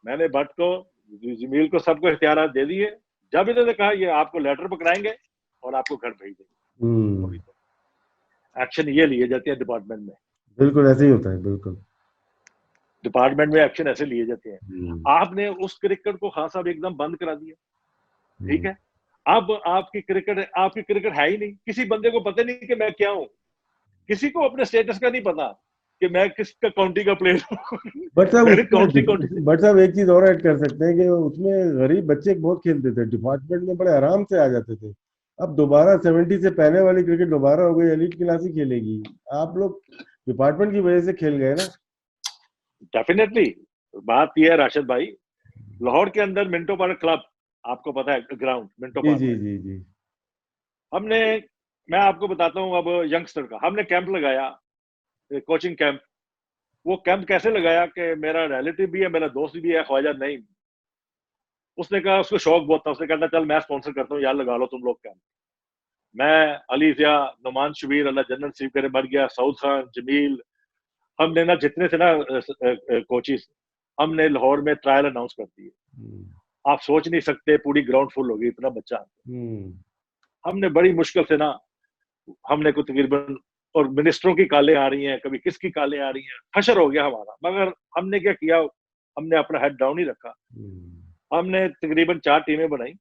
मैंने भट्ट को जमील को सबको इख्तियारात दे दिए। जब इन्होंने कहा ये आपको लेटर पकड़ाएंगे और आपको घर भेज देंगे, एक्शन ये लिए जाते हैं डिपार्टमेंट में। बिल्कुल ऐसे ही होता है, बिल्कुल डिपार्टमेंट में एक्शन ऐसे लिए जाते हैं। आपने उस क्रिकेट को खास अब एकदम बंद करा दिया, ठीक है। अब आपकी क्रिकेट है ही नहीं, किसी बंदे को पता नहीं कि मैं क्या हूं, किसी को अपने स्टेटस का नहीं पता कि मैं किसका काउंटी का प्लेयर हूँ। बट साहब मेरी काउंटी बट साहब एक चीज और ऐड कर सकते हैं कि उसमें गरीब बच्चे बहुत खेलते थे, डिपार्टमेंट में बड़े आराम से आ जाते थे। अब दोबारा 70 से पहले वाली क्रिकेट दोबारा हो गई, एलीट क्लास ही खेलेगी। आप लोग डिपार्टमेंट की वजह से खेल गए ना। डेफिनेटली। बात यह है राशिद भाई, लाहौर के अंदर मिंटो पार्क क्लब, आपको पता है ग्राउंड मिंटो जी पार्क, जी जी जी। हमने, मैं आपको बताता हूँ अब यंगस्टर का, हमने कैंप लगाया, कोचिंग कैंप। वो कैंप कैसे लगाया कि मेरा रिलेटिव भी है, मेरा दोस्त भी है, ख्वाजा नईम, उसने कहा, उसको शौक बहुत था, उसने कहा चल मैं स्पॉन्सर करता हूँ यार, लगा लो तुम लोग कैंप। मैं, अली ज़िया, नुमान शबीर, अल्लाह जन्नत नसीब करे, मर गया, सऊद खान, जमील, हमने ना जितने थे ना कोचिज, हमने लाहौर में ट्रायल अनाउंस कर दिए। आप सोच नहीं सकते, पूरी ग्राउंड फुल हो गई, इतना बच्चा। हमने बड़ी मुश्किल से ना, हमने को तकरीबन, और मिनिस्टरों की कालें आ रही हैं, कभी किसकी कालें आ रही हैं, हशर हो गया हमारा, मगर हमने क्या किया, हमने अपना हेड डाउन ही रखा। हमने तकरीबन 4 टीमें बनाई,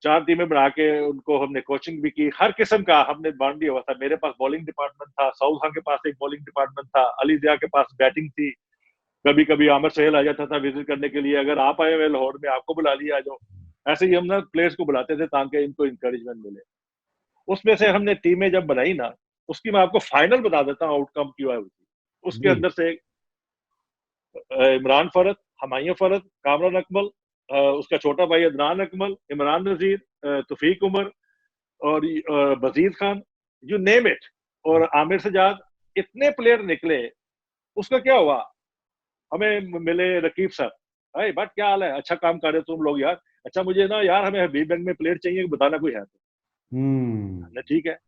4 टीमें बना के उनको हमने कोचिंग भी की, हर किस्म का हमने बांट दिया हुआ था। मेरे पास बॉलिंग डिपार्टमेंट था, सऊद खान के पास एक बॉलिंग डिपार्टमेंट था, अली ज़िया के पास बैटिंग थी, कभी कभी आमिर सोहेल आ जाता था विजिट करने के लिए, अगर आप आए हुए लाहौर में, आपको बुला लिया, आ जाओ। ऐसे ही हम ना प्लेयर्स को बुलाते थे ताकि इनको इंकरेजमेंट मिले। उसमें से हमने टीमें जब बनाई ना, उसकी मैं आपको फाइनल बता देता हूँ आउटकम क्यों है उसकी। उसके जी अंदर से इमरान फरद, हमायूं फरद, कामरान अकमल, उसका छोटा भाई अदनान अकमल, इमरान नजीर, तौफीक उमर, और बजीर खान, यू नेम इट, और आमिर सजाद, इतने प्लेयर निकले। उसका क्या हुआ, हमें मिले रकीब सर, भाई बट क्या हाल है, अच्छा काम कर रहे हो तुम लोग यार, अच्छा मुझे ना यार, हमें हबीब बैंक में प्लेयर चाहिए, बताना कोई है तो। हमने ठीक है,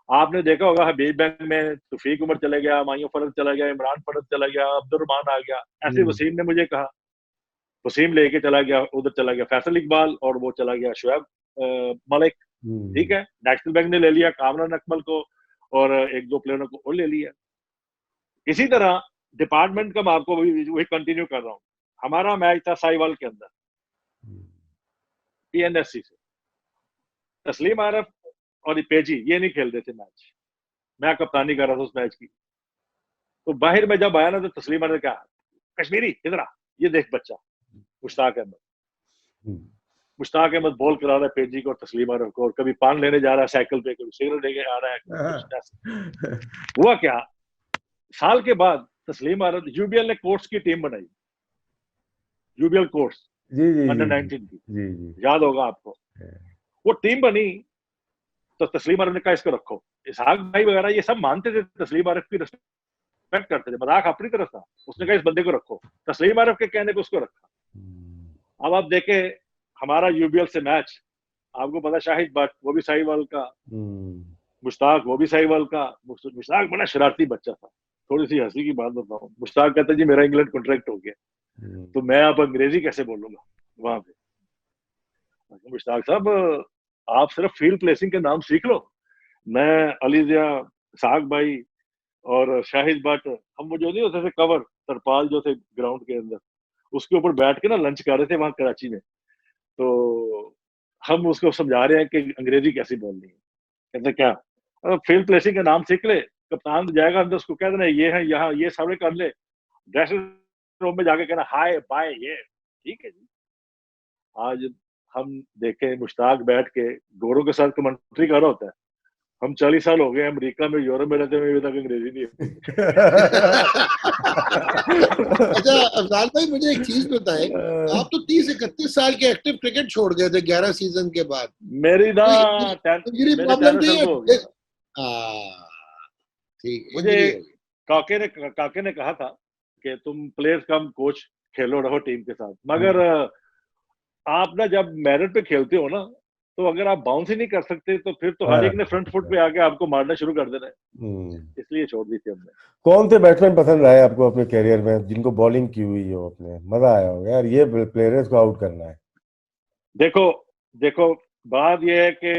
आपने देखा होगा हबीब बैंक में तौफीक उमर चले गया, मायूं फरद चला गया, इमरान फरद चला गया, अब्दुलरहमान आ गया, ऐसे वसीम ने मुझे कहा, वसीम लेके चला गया, उधर चला गया फैसल इकबाल, और वो चला गया शुएब मलिक। ठीक है, नेशनल बैंक ने ले लिया कामरान अकमल को, और एक दो प्लेयरों को और ले लिया। इसी तरह डिपार्टमेंट का मैं आपको वही कंटिन्यू कर रहा हूँ। हमारा मैच था साहिवाल के अंदर, पीएनएससी से, तस्लीम आरफ और पेजी ये नहीं खेल रहे थे मैच, मैं कप्तानी कर रहा था उस मैच की। तो बाहर में जब आया ना, तो तस्लीम आरफ क्या, कश्मीरी इधर आ, ये देख बच्चा मुश्ताक अहमद, मुश्ताक अहमद बॉल करा रहा है पेजी को और तस्लीम आरफ को, और कभी पान लेने जा रहा है साइकिल पे, कभी सिगरेट लेके आ रहा है, कुछ ऐसा। हुआ क्या, साल के बाद तस्लीम आरफ, यूबीएल ने कोर्स की टीम बनाई, यूबीएल कोर्स जी जी जी अंडर 19 की, जी जी। याद होगा आपको। वो टीम बनी, तो तस्लीम आरफ ने कहा इसको रखो। इसहाक भाई वगैरह ये सब मानते थे, तस्लीम आरफ की रिस्पेक्ट करते थे, मजाक अपनी तरफ था। उसने कहा इस बंदे को रखो, तस्लीम आरफ के कहने पे उसको रखा। अब आप देखे हमारा यूबीएल से मैच, आपको पता शाहिद बट वो भी साहिवाल का, मुश्ताक वो भी साहिवाल का। मुश्ताक बड़ा शरारती बच्चा था। थोड़ी सी हंसी की बात बताऊं, मुश्ताक कहता जी मेरा इंग्लैंड कॉन्ट्रैक्ट हो गया, तो मैं अब अंग्रेजी कैसे बोलूंगा वहां पे। मुश्ताक साहब आप सिर्फ फील्ड प्लेसिंग के नाम सीख लो। मैं, अली ज़िया, साग भाई और शाहिद बट, हम वो जो नहीं होते थे कवर तरपाल जो थे ग्राउंड के अंदर, उसके ऊपर बैठ के ना लंच कर रहे थे वहां कराची में। तो हम उसको समझा रहे हैं कि अंग्रेजी कैसे बोलनी है। कहते क्या, फील्ड प्लेसिंग का नाम सीख ले, कप्तान जाएगा अंदर, उसको कह देना ये है यहाँ, ये सारे कर ले, ड्रेसिंग रूम में जाके कहना हाय बाय ये, ठीक है जी। आज हम देखें मुश्ताक बैठ के गोरों के साथ कमेंट्री कर रहा होता है। हम 40 साल हो गए अमेरिका में, यूरोप में रहते हुए, अभी तक अंग्रेजी नहीं है। अच्छा अफजाल भाई, मुझे एक चीज बताएं, आप तो 30-31 साल के एक्टिव क्रिकेट छोड़ गए थे 11 सीजन के बाद। मेरी ना इंजरी मेरे प्रॉब्लम टेनिस थी एल्बो हो गया था। ठीक, मुझे इंजरी हो गई। काके ने कहा था कि तुम प्लेयर्स कम कोच खेलो रहो टीम के साथ, मगर आप ना जब मेरिट पे खेलते हो ना, तो अगर आप बाउंस ही नहीं कर सकते, तो फिर तो हर एक ने फ्रंट फुट पे आके आपको मारना शुरू कर देना है। इसलिए छोड़ दी थी हमने। कौन से बैट्समैन पसंद आए आपको अपने कैरियर में, जिनको बॉलिंग की हुई हो, अपने मजा आया हो यार, ये प्लेयर्स को आउट करना है? देखो देखो, बात यह है कि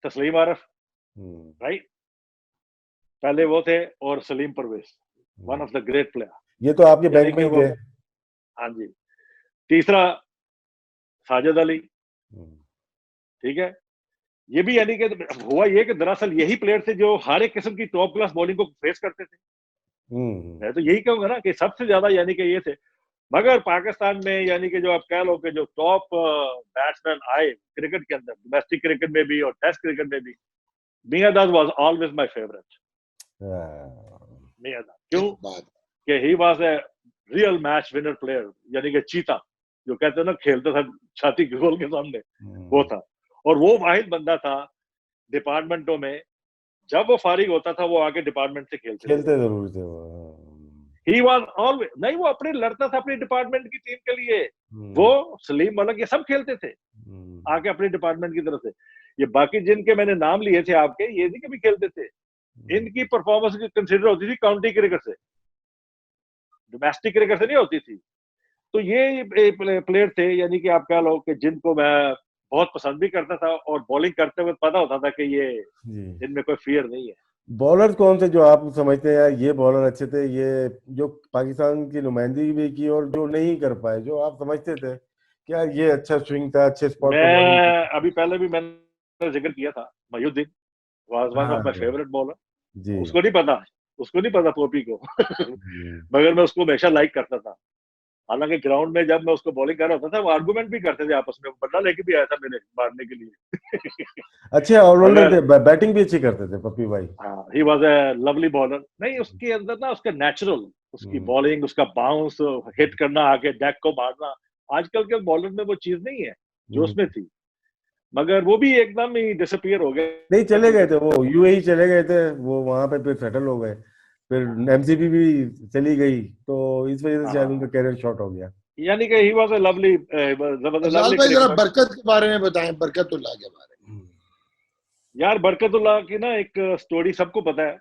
तस्लीम आरफ, राइट, पहले वो थे, और Salim Pervez, one of the great player, ये तो आपके यानी बैंक में कि ही वो, थे। हाँ जी। तीसरा साजिद अली, ठीक है। ये भी यानी कि हुआ ये कि दरअसल यही प्लेयर थे जो हर एक किस्म की टॉप क्लास बॉलिंग को फेस करते थे। मैं तो यही कहूंगा ना कि सबसे ज्यादा यानी कि ये थे। मगर पाकिस्तान में यानी कि जो आप कह लो कि जो टॉप बैट्समैन आए क्रिकेट के अंदर, डोमेस्टिक क्रिकेट में भी और टेस्ट क्रिकेट में भी, my dad was always my favourite. My dad क्यों कि he was a real match winner player, यानी कि चीता जो कहते हैं ना, खेलता था छाती के गोल के सामने, वो था। और वो वाहिद बंदा था डिपार्टमेंटों में, जब वो फारिग होता था वो आके डिपार्टमेंट से खेलते जरूर थे वो। ही वाज ऑलवेज, नहीं वो अपने लड़ता था अपनी डिपार्टमेंट की टीम के लिए। वो सलीम मलिक ये सब खेलते थे आके अपने डिपार्टमेंट की तरफ से। ये बाकी जिनके मैंने नाम लिए थे आपके, ये नहीं कभी खेलते थे। इनकी परफॉर्मेंस कंसिडर होती थी काउंटी क्रिकेट से, डोमेस्टिक क्रिकेट से नहीं होती थी। तो ये प्लेयर थे यानी कि आप कह लो कि जिनको मैं बहुत पसंद भी करता था, और बॉलिंग करते हुए पता होता था कि ये इनमें कोई फियर नहीं है। बॉलर कौन से जो आप समझते हैं यार ये बॉलर अच्छे थे, ये जो पाकिस्तान की नुमाइंदगी भी की और जो नहीं कर पाए, जो आप समझते थे क्या ये अच्छा स्विंग था, अच्छे स्पॉट पर मैं अभी पहले भी मैंने जिक्र किया था, Mayuddin was one of my favourite bowler. उसको नहीं पता पोपी को मगर मैं उसको हमेशा लाइक करता था। हालांकि ग्राउंड में जब मैं उसको बॉलिंग कर रहा होता था, वो आर्गुमेंट भी करते थे आपस में, बल्ला लेके भी आया था मेरे मारने के लिए अच्छे ऑलराउंडर थे, बैटिंग भी अच्छी करते थे पप्पी भाई। हाँ, he was a lovely bowler. नहीं उसके अंदर ना उसका नेचुरल, उसकी बॉलिंग, उसका बाउंस, हिट करना, आगे डेक को मारना, आजकल के बॉलर में वो चीज नहीं है जो उसमें थी। मगर वो भी एकदम ही डिसअपीयर हो गए। नहीं चले गए थे वो, यूएई चले गए थे वो, वहां पे फिर सेटल हो गए, फिर एमसीबी भी चली गई, तो इस वजह से शायद उनका कैरियर शॉर्ट हो गया। यानी कि he was a lovely Afzal भाई जरा बरकत के बारे में बताएं, बरकतुल्लाह के बारे में। यार बरकतुल्लाह की ना एक स्टोरी सबको पता है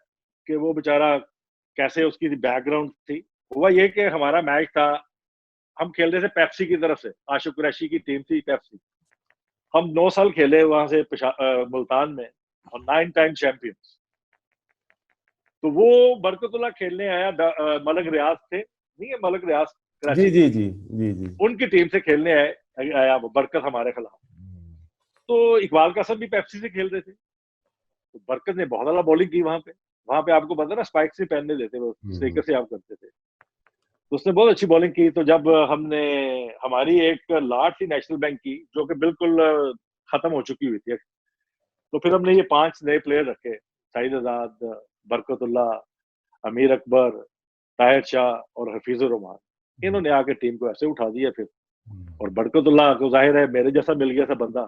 कि वो बेचारा कैसे उसकी बैकग्राउंड थी। हुआ ये कि हमारा मैच था, हम खेल रहे थे पेप्सी की तरफ से, आशिक कुरैशी की टीम थी पेप्सी। हम 9 साल खेले वहां से मुल्तान में, और 9 टाइम चैंपियंस। तो वो बरकतुल्लाह खेलने आया, मलक रियाज थे, नहीं है मलक रियाज जी कराची, जी जी जी जी, उनकी टीम से खेलने आया वो बरकत हमारे खिलाफ। तो इकबाल कासम भी पेप्सी से खेल रहे थे, तो बरकत ने बहुत ज्यादा बॉलिंग की वहां पे आपको पता ना स्पाइक से पहनने देते, वो स्नेकर से आप करते थे। तो उसने बहुत अच्छी बॉलिंग की। तो जब हमारी एक लाट थी नेशनल बैंक की, जो कि बिल्कुल खत्म हो चुकी हुई थी, तो फिर हमने ये 5 नए प्लेयर रखे, साहिद आजाद, बरकतुल्लाह, अमीर अकबर, ताहिर शाह और हफीजुर रहमान। इन्होंने आके टीम को ऐसे उठा दिया फिर। और बरकतुल्लाह को जाहिर है मेरे जैसा मिल गया था बंदा,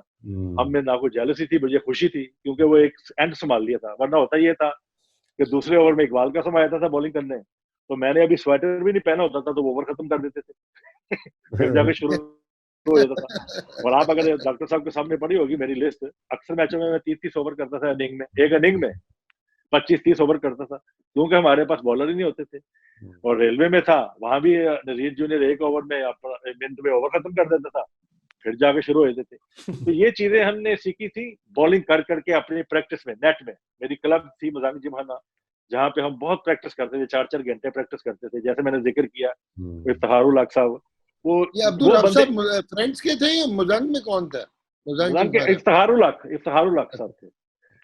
हमें ना कोई जेलसी थी, मुझे खुशी थी, क्योंकि वो एक एंड संभाल लिया था। वरना होता ये था कि दूसरे ओवर में इकबाल कासम आया था बॉलिंग करने, तो मैंने अभी स्वेटर भी नहीं पहना होता था, तो वो ओवर खत्म कर देते थे फिर जाके शुरू हो जाता था। और आप अगर डॉक्टर साहब के सामने पड़ी होगी मेरी लिस्ट, अक्सर मैचों में मैं 30-30 ओवर करता था इनिंग में, एक इनिंग में 25-30 ओवर करता था, क्योंकि हमारे पास बॉलर ही नहीं होते थे। और रेलवे में था, वहां भी नजीर जूनियर 1 ओवर में मिनट में ओवर खत्म कर देता था, फिर जाके शुरू हो जाते थे। तो ये चीजें हमने सीखी थी बॉलिंग कर करके अपनी प्रैक्टिस में, नेट में। मेरी क्लब थी मजाक जिमखाना, जहाँ पे हम बहुत प्रैक्टिस करते थे, 4-4 घंटे प्रैक्टिस करते थे। जैसे मैंने जिक्र किया इफ्तिखारुल हक साहब, ये अब्दुल रऊफ साहब फ्रेंड्स के थे या मुजंग में कौन था? मुजंग के इफ्तिखारुल हक साहब थे।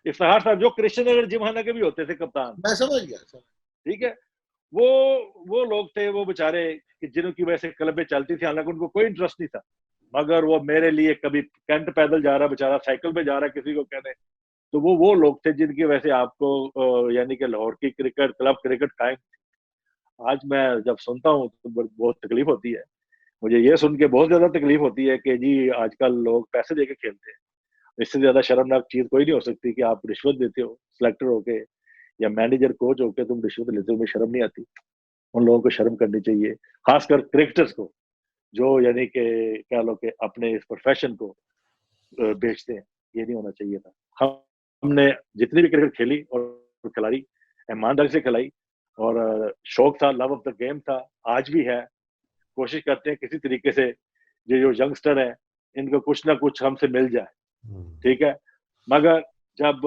इफ्तिखार साहब जो कृष्णनगर जिमखाना के भी होते थे कप्तान। मैं समझ गया। ठीक है, वो लोग थे, वो बेचारे जिनकी वजह से क्लबें चलती थी, हालांकि उनको कोई इंटरेस्ट नहीं था, मगर वो मेरे लिए, कभी कैंट पैदल जा रहा बेचारा, साइकिल पे जा रहा किसी को कहने, तो वो लोग थे जिनकी वजह से आपको यानी कि लाहौर की क्रिकेट क्लब क्रिकेट कायम थी। आज मैं जब सुनता हूँ तो बहुत तकलीफ होती है, मुझे ये सुन के बहुत ज्यादा तकलीफ होती है कि जी आजकल लोग पैसे देके खेलते हैं। इससे ज्यादा शर्मनाक चीज कोई नहीं हो सकती कि आप रिश्वत देते हो, सिलेक्टर होके या मैनेजर कोच होके तुम रिश्वत लेते हो, मुझे शर्म नहीं आती। उन लोगों को शर्म करनी चाहिए, खासकर क्रिकेटर्स को, जो यानी कि कह लो कि अपने इस प्रोफेशन को बेचते हैं। ये नहीं होना चाहिए था। हमने जितनी भी क्रिकेट खेली और खिलाई, ईमानदारी से खिलाई, और शौक था, लव ऑफ द गेम था, आज भी है। कोशिश करते हैं किसी तरीके से ये जो यंगस्टर है इनको कुछ ना कुछ हमसे मिल जाए, ठीक है। मगर जब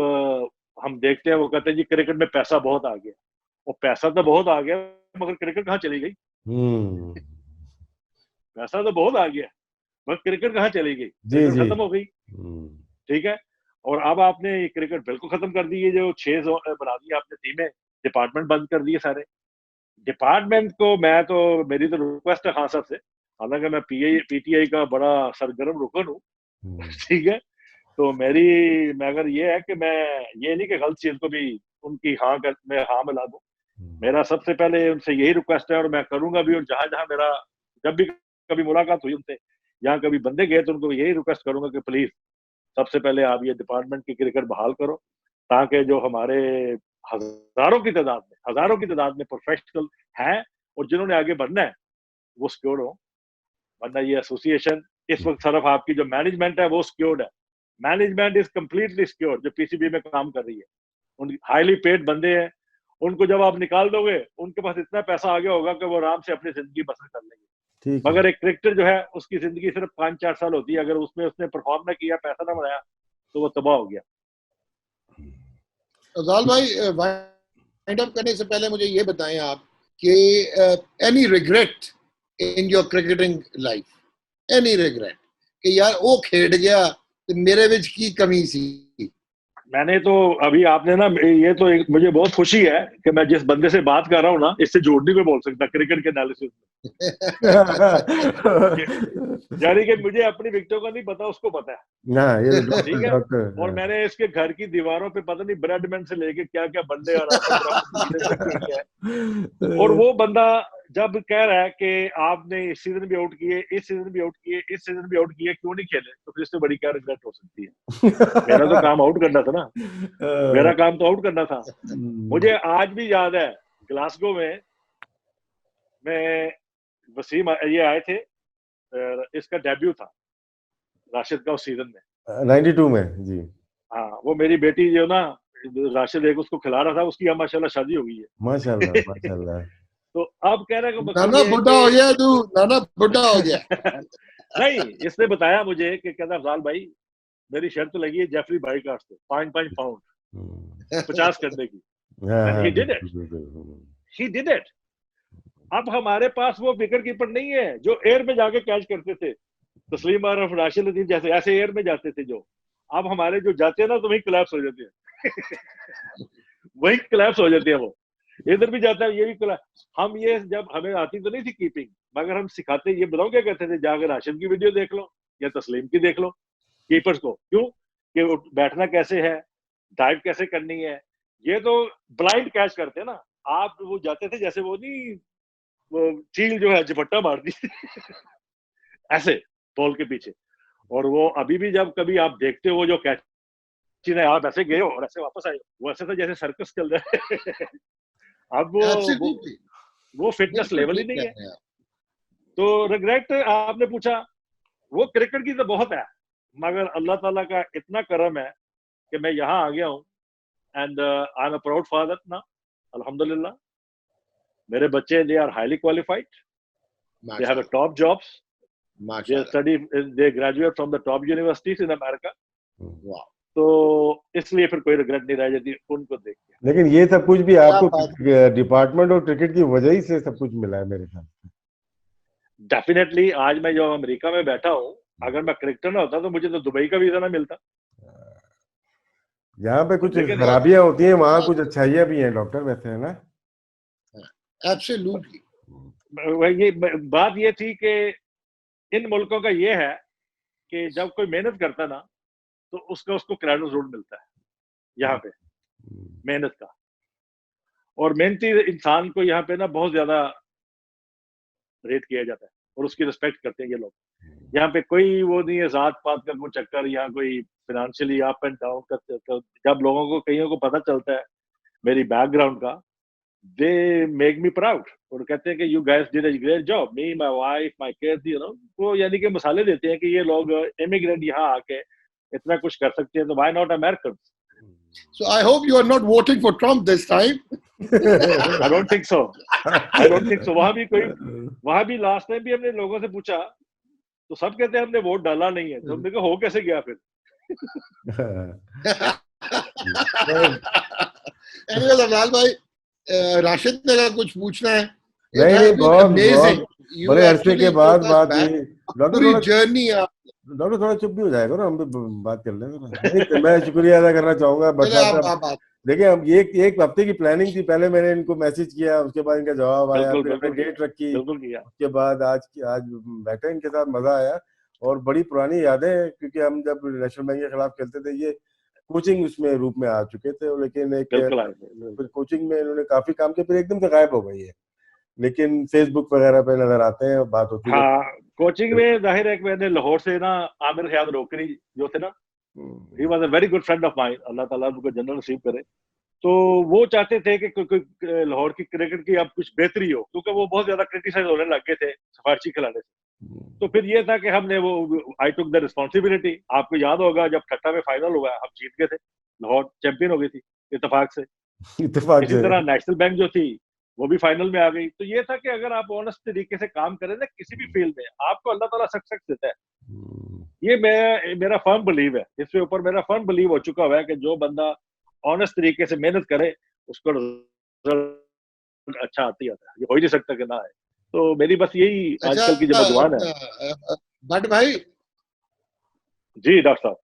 हम देखते हैं, वो कहते हैं जी क्रिकेट में पैसा बहुत आ गया, और पैसा तो बहुत आ गया मगर क्रिकेट कहाँ चली गई? पैसा तो बहुत आ गया मगर क्रिकेट कहाँ चली गई? क्रिकेट खत्म हो गई, ठीक है। और अब आपने ये क्रिकेट बिल्कुल खत्म कर दी है, जो 6 बना दी आपने टीमें, डिपार्टमेंट बंद कर दिए सारे। डिपार्टमेंट को मेरी तो रिक्वेस्ट है खान साहब से, हालांकि मैं पीटीआई का बड़ा सरगर्म रुकन हूँ, ठीक है, तो मैं अगर ये है कि मैं ये नहीं कि गलत चीज को भी उनकी मैं हाँ मिला दूं। मेरा सबसे पहले उनसे यही रिक्वेस्ट है और मैं करूंगा भी, और जहां जहां मेरा जब भी कभी मुलाकात हुई उनसे, यहाँ कभी बंदे गए तो उनको यही रिक्वेस्ट करूंगा कि प्लीज सबसे पहले आप ये डिपार्टमेंट की क्रिकेट बहाल करो, ताकि जो हमारे हजारों की तादाद में प्रोफेशनल हैं और जिन्होंने आगे बढ़ना है वो सिक्योर्ड हो। वरना ये एसोसिएशन इस वक्त सिर्फ आपकी जो मैनेजमेंट है वो सिक्योर्ड है, मैनेजमेंट इज कंप्लीटली सिक्योर्ड, जो पीसीबी में काम कर रही है, उन हाईली पेड बंदे हैं, उनको जब आप निकाल दोगे उनके पास इतना पैसा आ गया होगा कि वो आराम से अपनी जिंदगी बसर कर लेंगे। मगर एक क्रिकेटर जो है उसकी जिंदगी सिर्फ 5-4 साल होती है, अगर उसमें उसने परफॉर्म ना किया, पैसा ना बनाया, तो वो तबाह हो गया। अफजाल भाई, वाइंड अप करने से पहले मुझे ये बताएं आप कि any regret in your cricketing life, any regret कि यार वो खेड गया तो मेरे विच की कमी सी? मैंने तो अभी आपने ना, ये तो मुझे बहुत खुशी है कि मैं जिस बंदे से बात कर रहा हूँ ना, इससे झूठ नहीं कोई बोल सकता क्रिकेट के एनालिसिस में। यानी कि मुझे अपनी विकेटों का नहीं पता, उसको पता है ना, ये ठीक है। और मैंने इसके घर की दीवारों पे पता नहीं ब्रेडमैन से लेके क्या क्या बंदे और वो बंदा जब कह रहा है कि आपने इस सीजन भी आउट किए, इस सीजन भी आउट किए, इस सीजन भी आउट किए, क्यों नहीं खेले, तो फिर इससे बड़ी क्या रिग्रेट हो सकती है? मेरा तो काम आउट करना था ना, मेरा काम तो आउट करना था। मुझे आज भी याद है ग्लासगो में मैं वसीम ये आए थे, इसका डेब्यू था राशिद का उस सीजन में 92 में जी। हाँ, वो मेरी बेटी जो ना राशिद एक उसको खिला रहा था, उसकी अब माशाल्लाह शादी हो गई है। माशाल्लाह माशाल्लाह। तो अब कह रहा है नाना बुढ़ा हो गया तू, नाना बुढ़ा हो गया। नहीं, इसने बताया मुझे कि कहता अफजाल भाई मेरी शर्त लगी है जेफरी भाई का 5 पाउंड 50 करने की। And he did it. He did it. अब हमारे पास वो विकेट कीपर नहीं है जो एयर में जाके कैच करते थे, तस्लीम और राशिद लतीफ जैसे ऐसे एयर में जाते थे। जो अब हमारे जो जाते हैं ना तो वही क्लैप्स हो जाते हैं वही क्लैप्स हो जाते हैं। वो इधर भी जाता है, ये भी क्लैप्स। हम ये जब हमें आती तो नहीं थी कीपिंग, मगर हम सिखाते, ये बताओ क्या कहते थे, जाकर राशिद की वीडियो देख लो या तस्लीम की देख लो कीपर्स को, क्यों कि बैठना कैसे है, डाइव कैसे करनी है। ये तो ब्लाइंड कैच करते हैं ना। आप वो जाते थे जैसे वो नहीं, वो चील जो है झपट्टा मारती ऐसे बॉल के पीछे। और वो अभी भी जब कभी आप देखते हो जो कैच है, आप ऐसे गए हो और ऐसे वापस आए, वो ऐसे था जैसे सर्कस चल रहा है अब वो फिटनेस लेवल ही नहीं है। तो रिग्रेट आपने पूछा, वो क्रिकेट की तो बहुत है, मगर अल्लाह ताला का इतना करम है कि मैं यहाँ आ गया हूँ। And I am a proud father ना, अल्हम्दुलिल्लाह। मेरे बच्चे they are highly qualified, they have top jobs, they study, they graduate from the top universities in America. तो इसलिए फिर कोई रिग्रेट नहीं रह जाती उनको देख के। लेकिन ये सब कुछ भी आपको डिपार्टमेंट और क्रिकेट की वजह ही से सब कुछ मिला है मेरे ख्याल से। डेफिनेटली आज मैं जो अमेरिका में बैठा हूँ, अगर मैं क्रिकेटर ना होता तो मुझे तो दुबई का वीजा ना मिलता। यहाँ पे कुछ खराबियां होती हैं, वहाँ कुछ अच्छाइयां भी हैं डॉक्टर, वैसे है ना। एब्सोल्युटली। ये बात ये थी कि इन मुल्कों का ये है कि जब कोई मेहनत करता ना तो उसको क्रेडिट जरूर मिलता है यहाँ पे मेहनत का। और मेहनती इंसान को यहाँ पे ना बहुत ज्यादा रेट किया जाता है और उसकी रिस्पेक्ट करते हैं ये लोग। यहाँ पे कोई वो नहीं है जात पात का कोई चक्कर, यहाँ कोई फाइनेंशियली अप एंड डाउन का। जब लोगों को कईयों को पता चलता है मेरी बैकग्राउंड का, दे मेक मी प्राउड और कहते हैं कि you guys did a great job, me my wife my kids, you know. वो यानी कि मसाले देते हैं कि ये लोग इमिग्रेंट यहाँ आके इतना कुछ कर सकते हैं, तो why not American. So I hope you are not voting for Trump this time. I don't think so. I don't think so. वहां भी लास्ट टाइम भी हमने लोगों से पूछा तो सब कहते हैं हमने वोट डाला नहीं है। तो हमने कहा हो कैसे गया फिर। Anyways, अफजाल भाई, राशिद ने अगर कुछ पूछना है। नहीं, बहुत बड़े अरसे के बाद बात हुई। डॉक्टर जर्नी डॉक्टर थोड़ा चुप भी हो जाएगा ना, हम भी बात कर लेंगे। मैं शुक्रिया अदा करना चाहूंगा देखिए हम एक हफ्ते की प्लानिंग थी, पहले मैंने इनको मैसेज किया, उसके बाद इनका जवाब आया, बिल्कुल फिर हमने बिल्कुल डेट रखी, बिल्कुल किया। उसके बाद आज बैठे इनके साथ, मजा आया और बड़ी पुरानी यादें हैं, क्योंकि हम जब नेशनल बैंक के खिलाफ खेलते थे ये कोचिंग उसमें रूप में आ चुके थे, लेकिन एक बिल्कुल आए थे। फिर कोचिंग में इन्होंने काफी काम किया, फिर एकदम से गायब हो गई है, लेकिन फेसबुक वगैरह पे नजर आते हैं, बात होती हाँ, रहती कोचिंग में जाहिर है कि मैंने लाहौर से ना आमिर ख्याल रोकरी जो थे ना, he was a very good friend of mine, Allah ताला उनको जन्नत नसीब करे। तो वो चाहते थे कि कोई लाहौर की क्रिकेट की अब कुछ बेहतरी हो, क्योंकि वो बहुत ज्यादा क्रिटिसाइज होने लग गए थे सिफारशी खिलाने से। तो फिर ये था कि हमने वो, आई टुक द रिस्पॉन्सिबिलिटी। आपको याद होगा जब ठट्टा में फाइनल हुआ हम जीत गए थे, लाहौर चैंपियन हो गई थी इत्तेफाक से। इत्तेफाक इसी से। तरह नेशनल बैंक जो थी वो भी फाइनल में आ गई। तो ये था कि अगर आप ऑनेस्ट तरीके से काम करें ना किसी भी फील्ड में, आपको अल्लाह ताला सक्सेस देता है। ये मेरा फर्म बिलीव है, इसके ऊपर मेरा फर्म बिलीव हो चुका हुआ है कि जो बंदा ऑनेस्ट तरीके से मेहनत करे उसको रिजल्ट अच्छा आती आता है, ये हो ही नहीं सकता कि ना आए। तो मेरी बस यही अच्छा आजकल की जो बदवान है। भट्ट भाई, जी डॉक्टर साहब।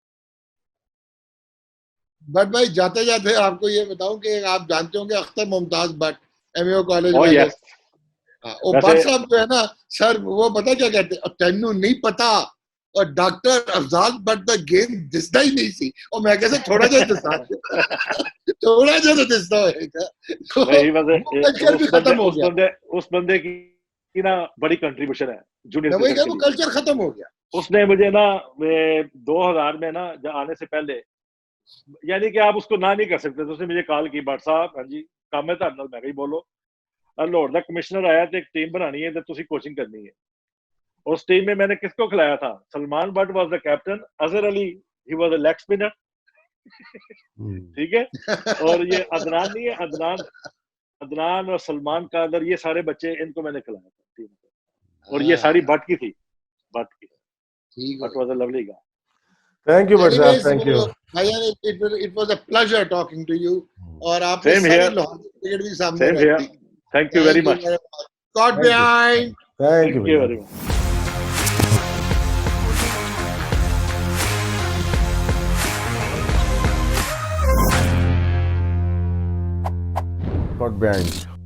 भट्ट भाई जाते जाते आपको ये बताऊं कि आप जानते होंगे अख्तर मुमताज भट्ट, एमएओ कॉलेज ओह वाले। यस। वो वैसे भट्ट साहब जो है ना सर, वो पता क्या कहते हैं, तेनू नहीं पता और doctor Afzal Bhatt the game दिसदा ही नहीं सी, और मैं कैसे थोड़ा जा दिसदा थोड़ा जा तो दिसदा होएगा। तो नहीं, वो कल्चर भी खत्म हो गया। उस बंदे की ना बड़ी कंट्रीब्यूशन है जूनियर मैं वही क्रिकेट कहा, के वो लिए। कल्चर खत्म हो गया। उसने मुझे ना 2000 में ना आने से पहले, यानी कि आप उसको ना नहीं कर सकते, तो उसने मुझे कॉल की, भट्ट साहब हाँ जी काम है ਤੁਹਾਡੇ ਨਾਲ। मैं कही बोलो। लाहौर का कमिश्नर आया तो एक टीम बनानी है, तो तुसी कोचिंग करनी है। उस टीम में मैंने किसको खिलाया था? Salman but was the captain, Azhar Ali he was a leg spinner, ठीक है। और ये अदनान नहीं है, अदनान और सलमान कादर, ये सारे बच्चे, इनको मैंने खिलाया था टीम को। और ये सारी भट्ट की थी, भट्ट की। ठीक Bhatt was a lovely guy. Thank you Bhatt साहब, एनीवेज, थैंक यू। भैया it was a pleasure talking to you, और आपने सेम सारी हियर, लाहौर की क्रिकेट भी सामने सेम रख हियर। दी। Thank you very thank you much, very much. God thank you, behind. Thank you thank you भैया। Very much. God behind.